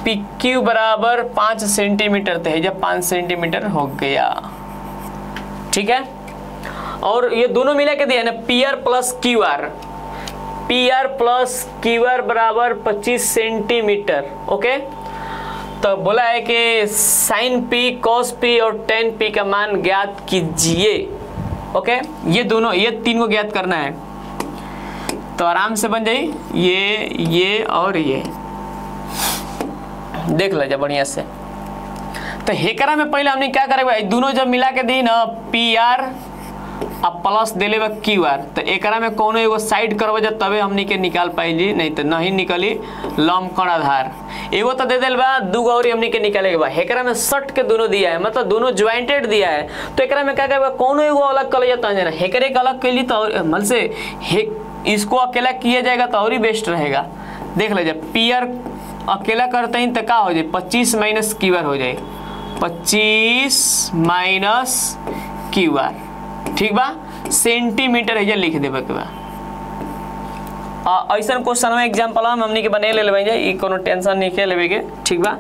पी क्यू बराबर 5 सेंटीमीटर, तो हैजा 5 सेंटीमीटर हो गया, ठीक है। और ये दोनों मिला के दिया है ना P R plus Q R, P R plus Q R बराबर 25 सेंटीमीटर, ओके। तो बोला है कि साइन पी, कॉस पी और टेन पी का मान ज्ञात कीजिए, ओके। ये दोनों, ये तीन को ज्ञात करना है तो आराम से बन जाए ये और ये देख लीजिए बढ़िया से। तो हेकरा में पहले हमने क्या करेगा, दोनों जब मिला के दी ना पी आर अब प्लस दे लेबा क्यू आर, तो एकरा में कोनो एगो साइड करबा जा तबे हमनी के निकाल पाइली, नहीं तो नहीं निकली। लंबकोण आधार एगो तो दे देल बा, दू गौरी हमनी के निकाले के बा। हेकरा में सट के दोनों दिया है, मतलब दोनों ज्वाइंटेड दिया है, तो एकरा में क्या करेगा कोनो एगो अलग कर लिया तो हेकरे का अलग कर ली तो मल से इसको अकेला किया जाएगा तो और ही बेस्ट रहेगा। देख लीजिए पी आर अकेला करते हैं तो क्या हो जाए 25 माइनस क्यू आर हो जाए, 25 माइनस क्यू आर, ठीक बा। सेंटीमीटर है लिख देबे के बा। ऐसा क्वेश्चन में एग्जाम्पल हमनी के बने ले लेबे जाए, कोनो टेंशन नहीं के लेबे के, ठीक बा।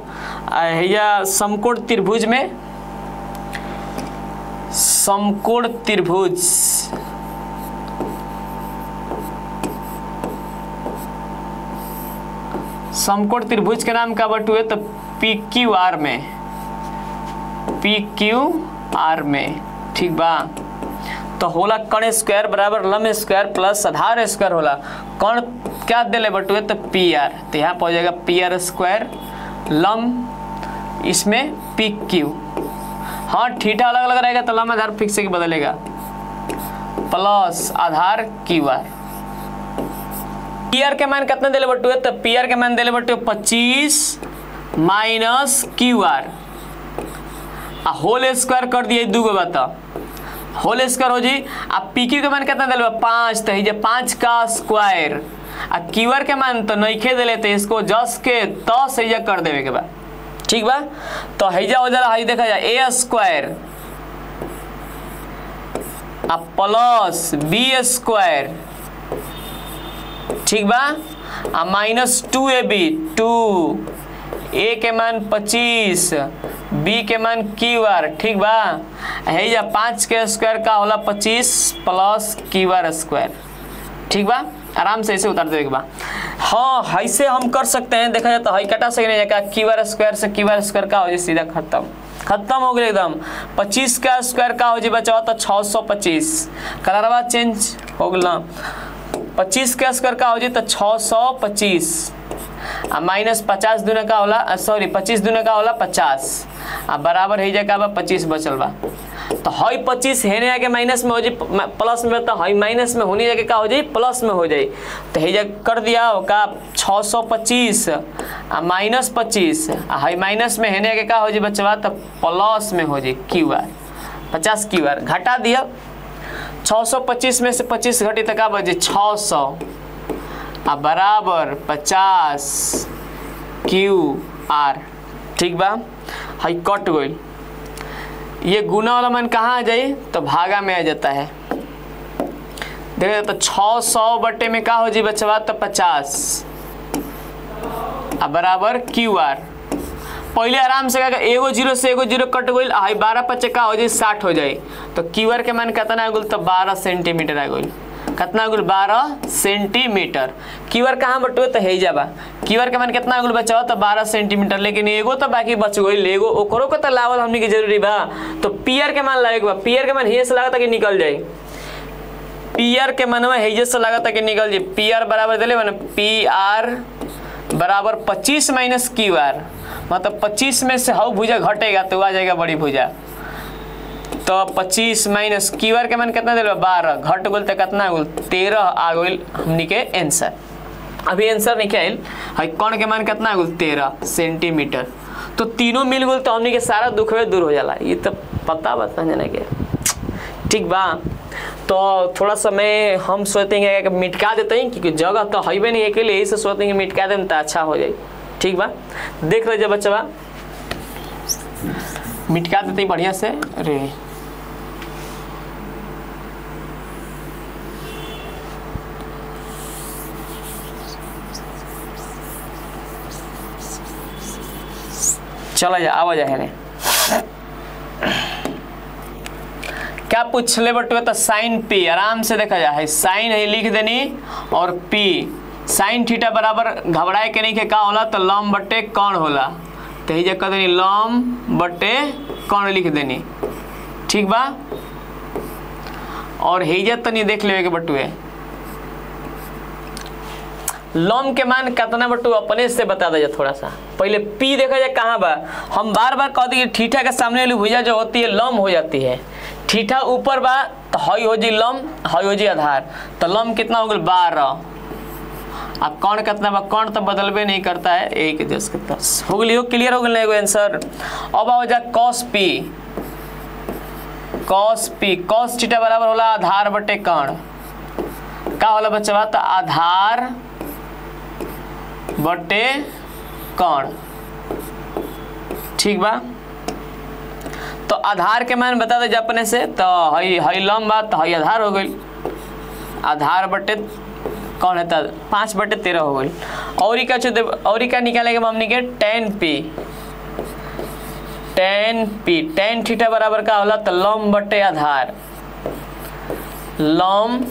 हैया समकोण त्रिभुज में, समकोण त्रिभुज समकोण त्रिभुज के नाम का बटुए तो पी क्यू आर में, पी क्यू आर में, ठीक बा। तो होला कण स्क्वायर बराबर लंब स्क्वायर प्लस आधार स्क्वायर होला। कण क्या दे बटुए तो पी आर, तो यहाँ पर हो जाएगा पी आर स्क्वायर लंब इसमें पी क्यू। हाँ थीटा अलग अलग रहेगा तो लंब आधार फिक्स से बदलेगा, प्लस आधार क्यू आर। पी आर के मान कितना दे बटुए तो पी आर के मान दे बटुए 25 minus Q R, whole square कर दिए दू गो बता, होल स्क्वायर हो जी। अब पी क्यू के मान कितना दिले 5, तो ये 5 का स्क्वायर, आ क्यू आर के मान तो नहीं दिले तो इसको जस के 10 हैजा कर देवे के बाद, ठीक बा। तो हैजा हो जाला, हाई देखा जाए ए स्क्वायर आ प्लस बी स्क्वायर, ठीक बा, आ माइनस 2ab, 2 ए के मान 25, बी के मान क्यू आर, ठीक बा। है या 5 के स्क्वायर का होला 25 प्लस क्यू आर स्क्वायर, ठीक बा। आराम से ऐसे उतार देगा बा। हाँ ऐसे हम कर सकते हैं, देखा जाए तो हाई कटा सकते हैं, क्यू आर स्क्वायर से क्यू आर स्क्वायर का हो जाए सीधा खत्म हो गया एकदम। 25 का स्क्वायर का हो जाए बचाओ तो 625, कलरवा चेंज हो गया। 25 का स्क्वायर का हो जाए तो 625 माइनस 50 दूना का होला, सॉरी 25 दूना का होला 50 बराबर है जाएगा 25 बचल बा। तो हाई 25 है आगे माइनस में हो जाए प्लस में, तो हाई माइनस में होने जाके का हो जाए प्लस में हो जाए, तो है कर दिया का 625 माइनस 25 हाई माइनस में है आगे का हो जाए बचवा तो प्लस में हो जाए क्यू आर, 50 क्यू आर घटा दिया। 625 में से 25 घटी तो का बचे 600 बराबर 50 क्यू आर, ठीक बा। हाई कट गई, ये गुना वाला मान कहाँ आ जाए तो भागा में आ जाता है। देखिए तो 600 बटे में का हो जी बचवा तो 50 बराबर क्यू आर। पहले आराम से क्या एगो जीरो से एगो जीरो कट गई, 12 पच्चे का हो जाए 60 हो जाए। तो क्यू आर के मान कितना आ गई तो 12 सेंटीमीटर आ गई। कितना आ गई 12 सेंटीमीटर। क्यू आर कहाँ बटुए तो है जाबा, क्यू आर के मान कितना आ गई बचाओ तो 12 सेंटीमीटर। लेकिन एगो तो बाकी बच गई, एगो ओकरो को तो लावल हमने की जरूरी बा। तो पी आर के मान लागे बा, पी आर के मान हे से लागत कि निकल जाए, पी आर के मनवा हेजे से लागत कि निकल जाए। पी आर बराबर दिले मैंने पी आर बराबर 25 माइनस क्यू आर, मतलब 25 में से हाउ भुजा घटेगा तो आ जाएगा बड़ी भुजा। तो 25 माइनस क्यू आर के मान कितना दिल 12 घट गल तो कितना गल 13 आ गई हमनी के आंसर। अभी आंसर निकल है कौन के मान कितना गल 13 सेंटीमीटर। तो तीनों मिल गल तो हमनी के सारा दुखवे दूर हो जाला। ये तो पता बता जाने के ठीक बा। तो थोड़ा सा मैं हम सोचते हैं कि मिटका देते हैं क्योंकि जगह तो है नहीं है, के लिए यही से सोचते हैं कि मिटका दें तो अच्छा हो जाए। ठीक बा, देख लीजिए बच्चा मिटका देते हैं बढ़िया से। अरे चला जा आवाज है क्या पूछ ले बटुए तो साइन पी आराम से देखा जाए, साइन है लिख देनी और पी साइन थीटा बराबर घबराए के नहीं के का होला तो लम बटे कौन होला। तो ही कह देनी लम बटे कौन लिख देनी। ठीक बा, और हेजा तनी देख लेवे के बटुए लम के मान कितना बटू अपने से बता दे थोड़ा सा। पहले पी देखा जाए कहाँ बा, हम बार बार कह दिए थीटा के सामने वाली भुजा जो होती है लम हो जाती है। थीटा ऊपर बा तो हई हो जी लम, हई हो जी आधार। तो लम कितना हो गया 12। अब कौन कितना बा, कौन तो बदलबे नहीं करता है, 1 10 के 10 हो गई। क्लियर हो गया आंसर। अब हो जा cos P, cos P cos theta बराबर होला आधार बटे कर्ण का होला बच्चा तो आधार बटे कर्ण। ठीक बा, तो आधार के मान बता दे अपने से। तो हई लम बा तो हई आधार हो गई, आधार बटे कौन है 5 बटे 13 हो गई। और क्या निकालेगा हमने के tan p tan थीटा बराबर का होला तो लम बटे आधार, लम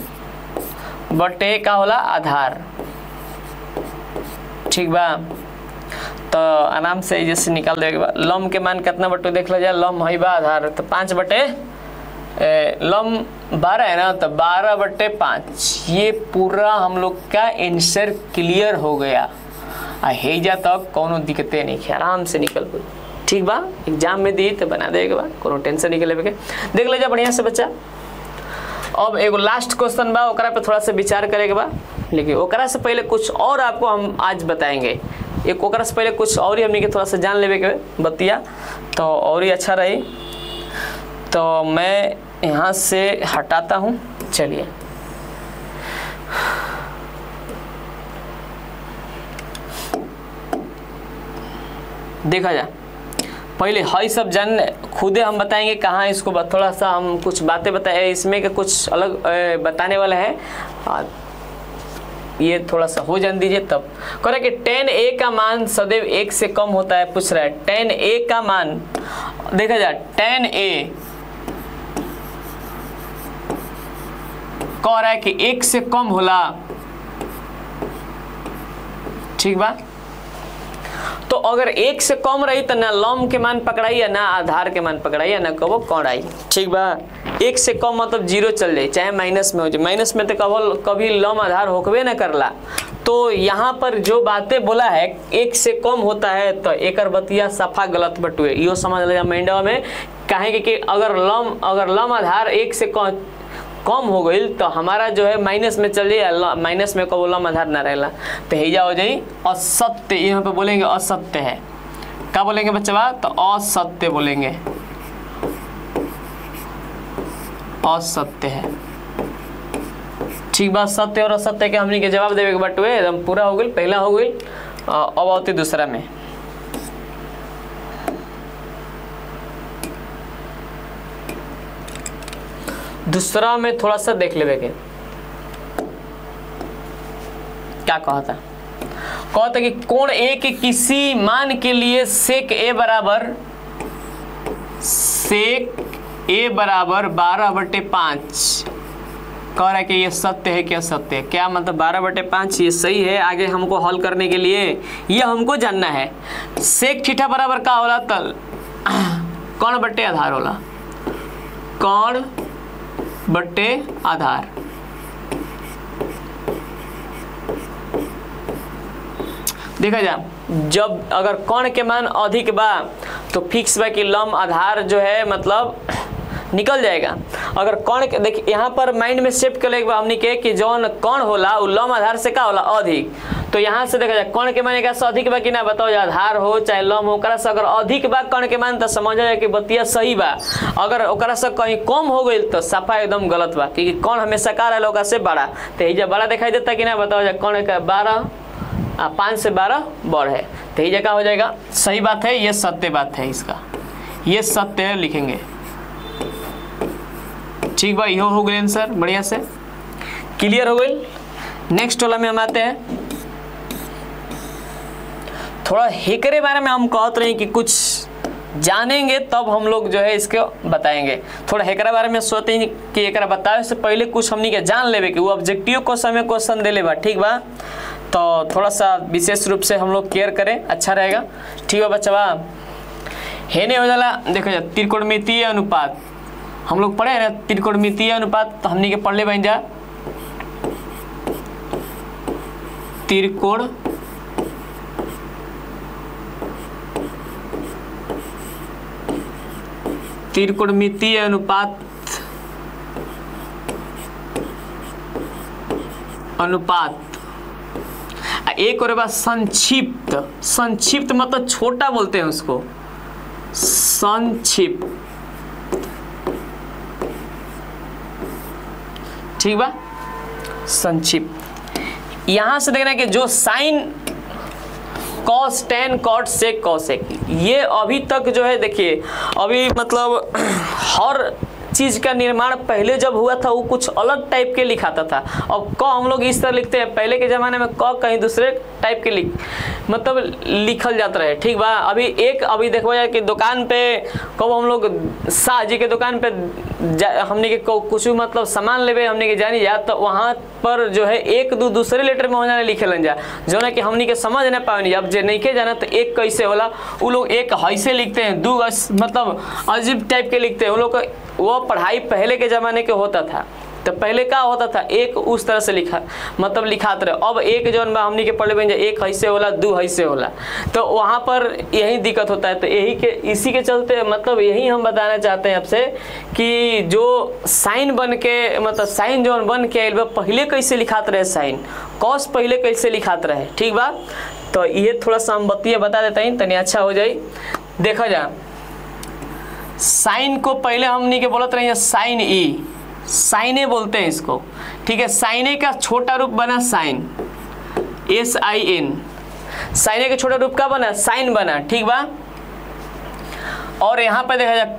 बटे का होला आधार। ठीक बा, तो आराम से जैसे निकाल देगा। लम के मान कितना बटे देख लो जाए, लम है बा आधार तो 5 बटे लम 12 है ना तो 12 बटे 5। ये पूरा हम लोग का आंसर क्लियर हो गया। हेजा तक कोनो दिक्कतें नहीं है, आराम से निकल गई। ठीक बा, एग्जाम में दी तो बना देगा बा, कोनो टेंशन नहीं के देख लीजिए बढ़िया से बच्चा। अब एगो लास्ट क्वेश्चन बा ओकरा पे थोड़ा सा विचार करेगा बा, लेकिन ओकरा से पहले कुछ और आपको हम आज बताएंगे। एक ओकरा से पहले कुछ और ही हमने के थोड़ा सा जान लेवे के बतिया तो और ही अच्छा रही। तो मैं यहाँ से हटाता हूँ, चलिए देखा जा। पहले हई सब जान खुदे हम बताएंगे कहाँ इसको थोड़ा सा हम कुछ बातें बताए इसमें के कुछ अलग बताने वाला है। ये थोड़ा सा हो जान दीजिए तब करें कि tan a का मान सदैव 1 से कम होता है। पूछ रहा है tan a का मान, देखा जाए tan a कह रहा है कि 1 से कम होला। ठीक बा, तो अगर 1 से कम रही तो ना लम के मान पकड़ाई ना आधार के मान पकड़ाई ना कबो कौन आई। ठीक बा, 1 से कम मतलब 0 चल जाए चाहे माइनस में हो जाए, माइनस में तो कभी लम आधार होकबे ना करला। तो यहाँ पर जो बातें बोला है 1 से कम होता है तो एक बतिया सफा गलत बटुए, यो समझ लिया मैंडा में। कहेंगे कि अगर लम आधार 1 से कम हो गई तो हमारा जो है माइनस में चल जाए, माइनस में कबो लम आधार ना रहेला तो हेजा हो जाए असत्य। यहाँ पे बोलेंगे असत्य है, क्या बोलेंगे बच्चा तो असत्य बोलेंगे, असत्य है। ठीक बात, सत्य और असत्य के हमने के जवाब देवे के बटुए एकदम पूरा हो गई। पहला हो गई, अब आते दूसरा में। दूसरा में थोड़ा सा देख लेवे के क्या कहा था? कि कोण ए के किसी मान के लिए सेक ए बराबर 12/5 कह रहा है कि ये सत्य है क्या? सत्य है। क्या मतलब 12/5 ये सही है? आगे हमको हल करने के लिए ये हमको जानना है। सेक थीटा बराबर का होला? तल कौन बट्टे आधार होला, कौन बट्टे आधार। देखा जा, जब अगर कौन के मान अधिक बा तो फिक्स बा कि लंब आधार जो है मतलब निकल जाएगा। अगर कौन के देखिए यहाँ पर माइंड में शिफ्ट कर लेगा हमने के कि जौन कौन होला उ लंब आधार से का होला? अधिक। तो यहाँ से देखा जाए कौन के मान का अधिक बा कि ना? बताओ, आधार हो चाहे लंब हो, ओकरा से अगर अधिक बा कौन के मान तो समझ जाए कि बतिया सही बा। अगर ओकरा से कहीं कम हो गई तो सफा एकदम गलत बा, क्योंकि कौन हमेशा का रहा ओकरा से बड़ा। तो ये जब बड़ा दिखाई देता कि ना? बताओ जाए कौन का 5 से 12 बड़ है, तो ये जगह हो जाएगा। सही बात है, ये सत्य बात है, इसका ये सत्य है लिखेंगे। ठीक बा, यो हो गए आंसर बढ़िया से क्लियर हो गई। नेक्स्ट वाला में हम आते हैं। थोड़ा हेकरे बारे में हम कहते रहे कि कुछ जानेंगे तब हम लोग जो है इसको बताएंगे। थोड़ा हेकरा बारे में सोचते हैं कि एकरा बतावे से पहले कुछ हमनी के जान लेवे कि वो ऑब्जेक्टिव क्वेश्चन में क्वेश्चन दे ले बा। ठीक बा, तो थोड़ा सा विशेष रूप से हम लोग केयर करें, अच्छा रहेगा। ठीक है बच्चा, हेने हो जाला। देखो जा, त्रिकोणमितीय अनुपात हम लोग पढ़े ना, त्रिकोणमितीय अनुपात तो हमनी के पढ़ ले बन जा। त्रिकोणमितीय अनुपात एक और बात संक्षिप्त। संक्षिप्त मतलब छोटा बोलते हैं उसको, संक्षिप्त। ठीक बा, संक्षिप्त। यहां से देखना कि जो sine cos tan cot sec cosec, ये अभी तक जो है देखिए अभी मतलब हर चीज का निर्माण पहले जब हुआ था वो कुछ अलग टाइप के लिखाता था। अब क हम लोग इस तरह लिखते हैं, पहले के जमाने में क कहीं दूसरे टाइप के मतलब लिखल जाता रहे। ठीक बा, अभी देखो यार कि दुकान पे कब हम लोग शाह जी के दुकान पे हमने के कुछ मतलब सामान लेवे हमने के जानी जा, तो वहाँ पर जो है एक दो दूसरे लेटर में हो जाने लिखे लन जा, जो ना कि हमने के समझ नहीं पाए। अब जे नहीं के जाना तो एक कैसे होला, वो लोग एक हैसे लिखते हैं, दो मतलब अजीब टाइप के लिखते हैं वो लोग। वो पढ़ाई पहले के ज़माने के होता था, तो पहले क्या होता था एक उस तरह से मतलब लिखाते रहे। अब एक जो हमनी के पढ़े बन जाए, एक हैसे होला, दो हैसे होला, तो वहाँ पर यही दिक्कत होता है। तो इसी के चलते मतलब यही हम बताना चाहते हैं आपसे कि जो साइन बन के मतलब साइन जो बन के आइल बा पहले कैसे लिखाते रहे, साइन कॉस पहले कैसे लिखाते रहे। ठीक बा, तो ये थोड़ा सा हम बतिया बता देते हैं तनी अच्छा हो जाए। देखा जा, साइन को पहले हमनी के बोलते रहे साइन ई, साइने बोलते हैं इसको। ठीक है, साइने का छोटा रूप बना साइन, SIN। साइने का छोटा रूप का बना साइन बना। ठीक बा, और यहाँ पे देखा जाए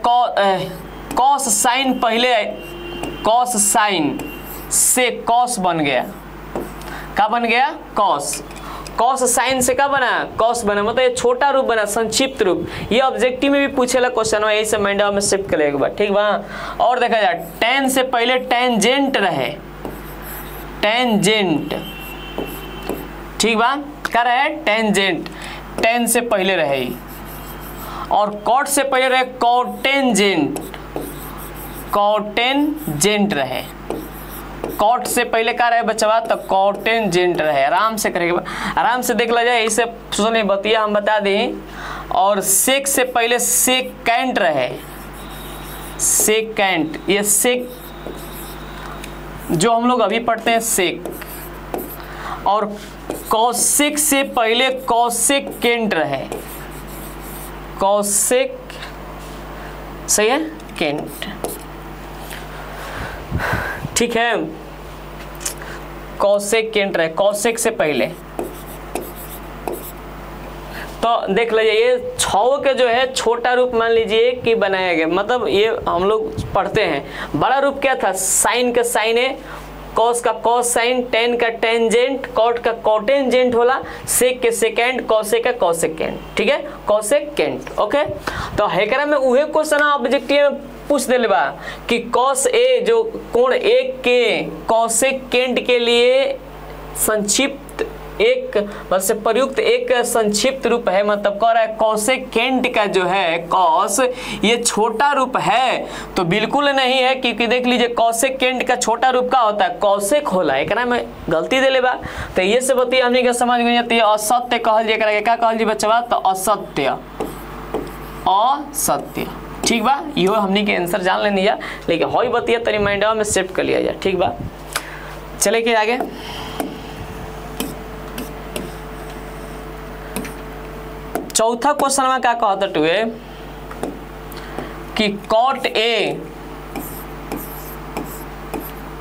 कॉस साइन, पहले कॉस साइन से कॉस बन गया। क्या बन गया? कॉस। कॉस साइन से क्या बना? कॉस बना, मतलब ये छोटा रूप बना, संक्षिप्त रूप। ये ऑब्जेक्टिव में भी पूछेला क्वेश्चन है, यही से माइंड में शिफ्ट करेगा एक बार। ठीक बा, और देखा जाए टेन से पहले टेंजेंट रहे, टेंजेंट। ठीक बा, क्या रहे? टेंजेंट, टेन से पहले रहे। और कॉट से पहले रहे कॉटेंजेंट, कॉटेंजेंट रहे। कॉट से पहले क्या रहे बच्चा? तो कॉटेंजेंट रहे। आराम से करेगा, आराम से देख ला जाए, इसे सोचने बतिया हम बता दें। और सेक से पहले सेकेंट रहे, सेकेंट। ये सेक जो हम लोग अभी पढ़ते हैं सेक। और कॉसेक से पहले कॉसेकेंट रहे, कॉसेक, सही है, केंट। ठीक है, कॉसेक केंट रहे, कॉसेक से पहले। तो देख लीजिए ये छौ के जो है छोटा रूप मान लीजिए कि बनाया गया, मतलब ये हम लोग पढ़ते हैं। बड़ा रूप क्या था? साइन के साइने कॉस का कॉस साइन, टेन का टेंजेंट, कॉट का कॉटेंजेंट होला, सेक के सेकेंड, कॉसे का कॉसेकेंड, ठीक है, कॉसेकेंट। ओके, तो हेकरा में उहे क्वेश्चन ऑब्जेक्टिव में पूछ देले बा कि कॉस ए जो कोण ए के कॉसेकेंट के लिए संक्षिप्त एक से प्रयुक्त एक संक्षिप्त रूप है, मतलब कह रहा है कॉसेकेंट का जो है कॉस ये छोटा रूप है, तो बिल्कुल नहीं है, क्योंकि देख लीजिए कॉसेकेंट का छोटा रूप का होता है कॉसेक होला, एक ना में गलती दे ले बा, तो ये से बती हमने के समझ में आती है। असत्य कहल जे करा क्या कहल जी बच्चा, तो असत्य, असत्य, ठीक बा, इहो हमने के आंसर जान लेनी है, लेकिन हई बतिया तनी माइंडवा में शिफ्ट कर लिया जाए, ठीक बा। चले के आगे, चौथा क्वेश्चन में क्या कहता टुए कि कॉट ए,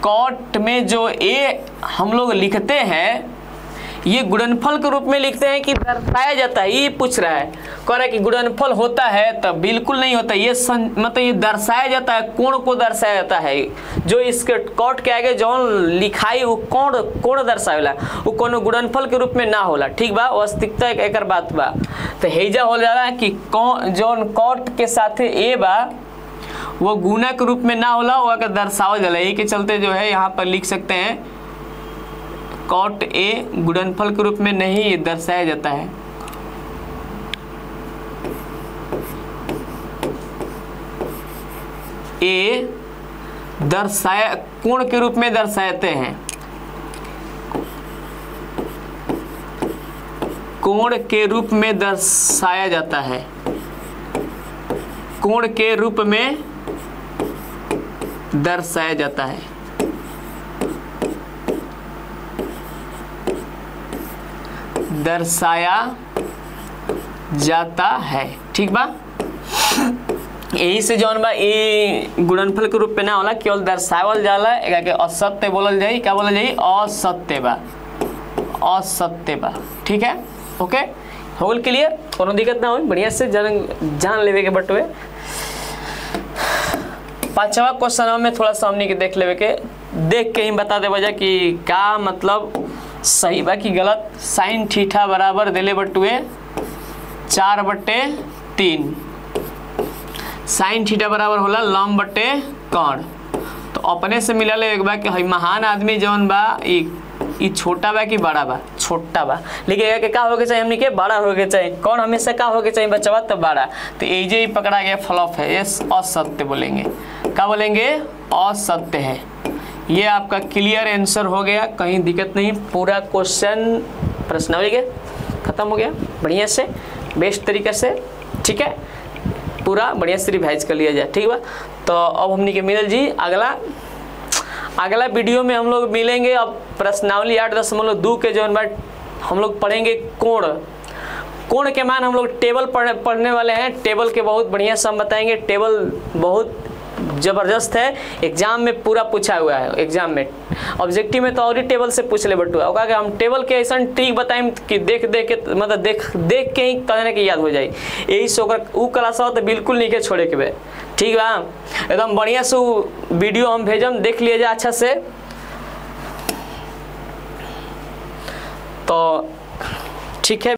कॉट में जो ए हम लोग लिखते हैं ये गुणनफल के रूप में लिखते हैं कि दर्शाया जाता है, ये पूछ रहा है, कह रहा है कि गुणनफल होता है, तो बिल्कुल नहीं होता, ये मतलब ये दर्शाया जाता है, कोण को दर्शाया जाता है, जो इसके कॉट के आगे जो लिखाई वो कोण दर्शावेला, वो कोनो गुणनफल के रूप में ना होला, ठीक बा, वास्तविकता एक बात बा। तो हेजा हो जाला कि जो कॉट के साथ ए बा वो गुना के रूप में ना होला, वो अगर दर्शावल जाला, यही के चलते जो है यहाँ पर लिख सकते हैं कॉट ए गुणनफल के रूप में नहीं दर्शाया जाता है, ए दर्शाया कोण के रूप में दर्शाते हैं, कोण के रूप में दर्शाया जाता है, कोण के रूप में दर्शाया जाता है, दर्शाया जाता है, ठीक बा। यही से जौन बा ए गुणनफल के रूप में ना होला, केवल दर्शावल जाला, एकरा के असत्य बोलल जाई, क्या बोलल जाई, असत्य बा, असत्य बा, ठीक है। ओके, हो गल क्लियर, कोनो दिक्कत ना हो, बढ़िया से जान लेवे के बटवे। पांचवा क्वेश्चन में थोड़ा सा हमनी के देख लेवे के, देख के ही बता दे वजह कि का मतलब सही बा कि गलत। साइन थीटा बराबर देले बटुए 4/3, साइन थीटा बराबर होला लंब बटे कर्ण, तो अपने से मिलल एक बा कि महान आदमी जौन बा ई छोटा बा कि बड़ा बा, छोटा बा, लेकिन क्या होके चाहिए हमनी के बड़ा होके चाहिए, कौन हमेशा क्या होके चाहिए बच्चा, तो बड़ा, तो ये ही पकड़ा गया फ्लॉप है, ये असत्य बोलेंगे, क्या बोलेंगे, असत्य है। ये आपका क्लियर आंसर हो गया, कहीं दिक्कत नहीं, पूरा क्वेश्चन प्रश्नावली के खत्म हो गया बढ़िया से, बेस्ट तरीके से, ठीक है, पूरा बढ़िया से रिवाइज कर लिया जाए, ठीक बा। तो अब हमनी के मिलल जी अगला वीडियो में हम लोग मिलेंगे। अब प्रश्नावली 8.2 के जो हम लोग पढ़ेंगे कोण, कोण के मान हम लोग टेबल पढ़ने वाले हैं, टेबल के बहुत बढ़िया से हम बताएंगे, टेबल बहुत जबरदस्त है, एग्जाम में पूरा पूछा हुआ है, एग्जाम में ऑब्जेक्टिव में तो और ही टेबल से पूछ ले बटुआ, कि हम टेबल के ऐसा ट्रिक बताएं कि देख के मतलब देख के ही कहने की याद हो जाए, यही से वो क्लास हो तो बिल्कुल नहीं के छोड़े के बे, ठीक बा, एकदम बढ़िया से वीडियो हम भेजम, देख लिया जाए अच्छा से, तो ठीक है।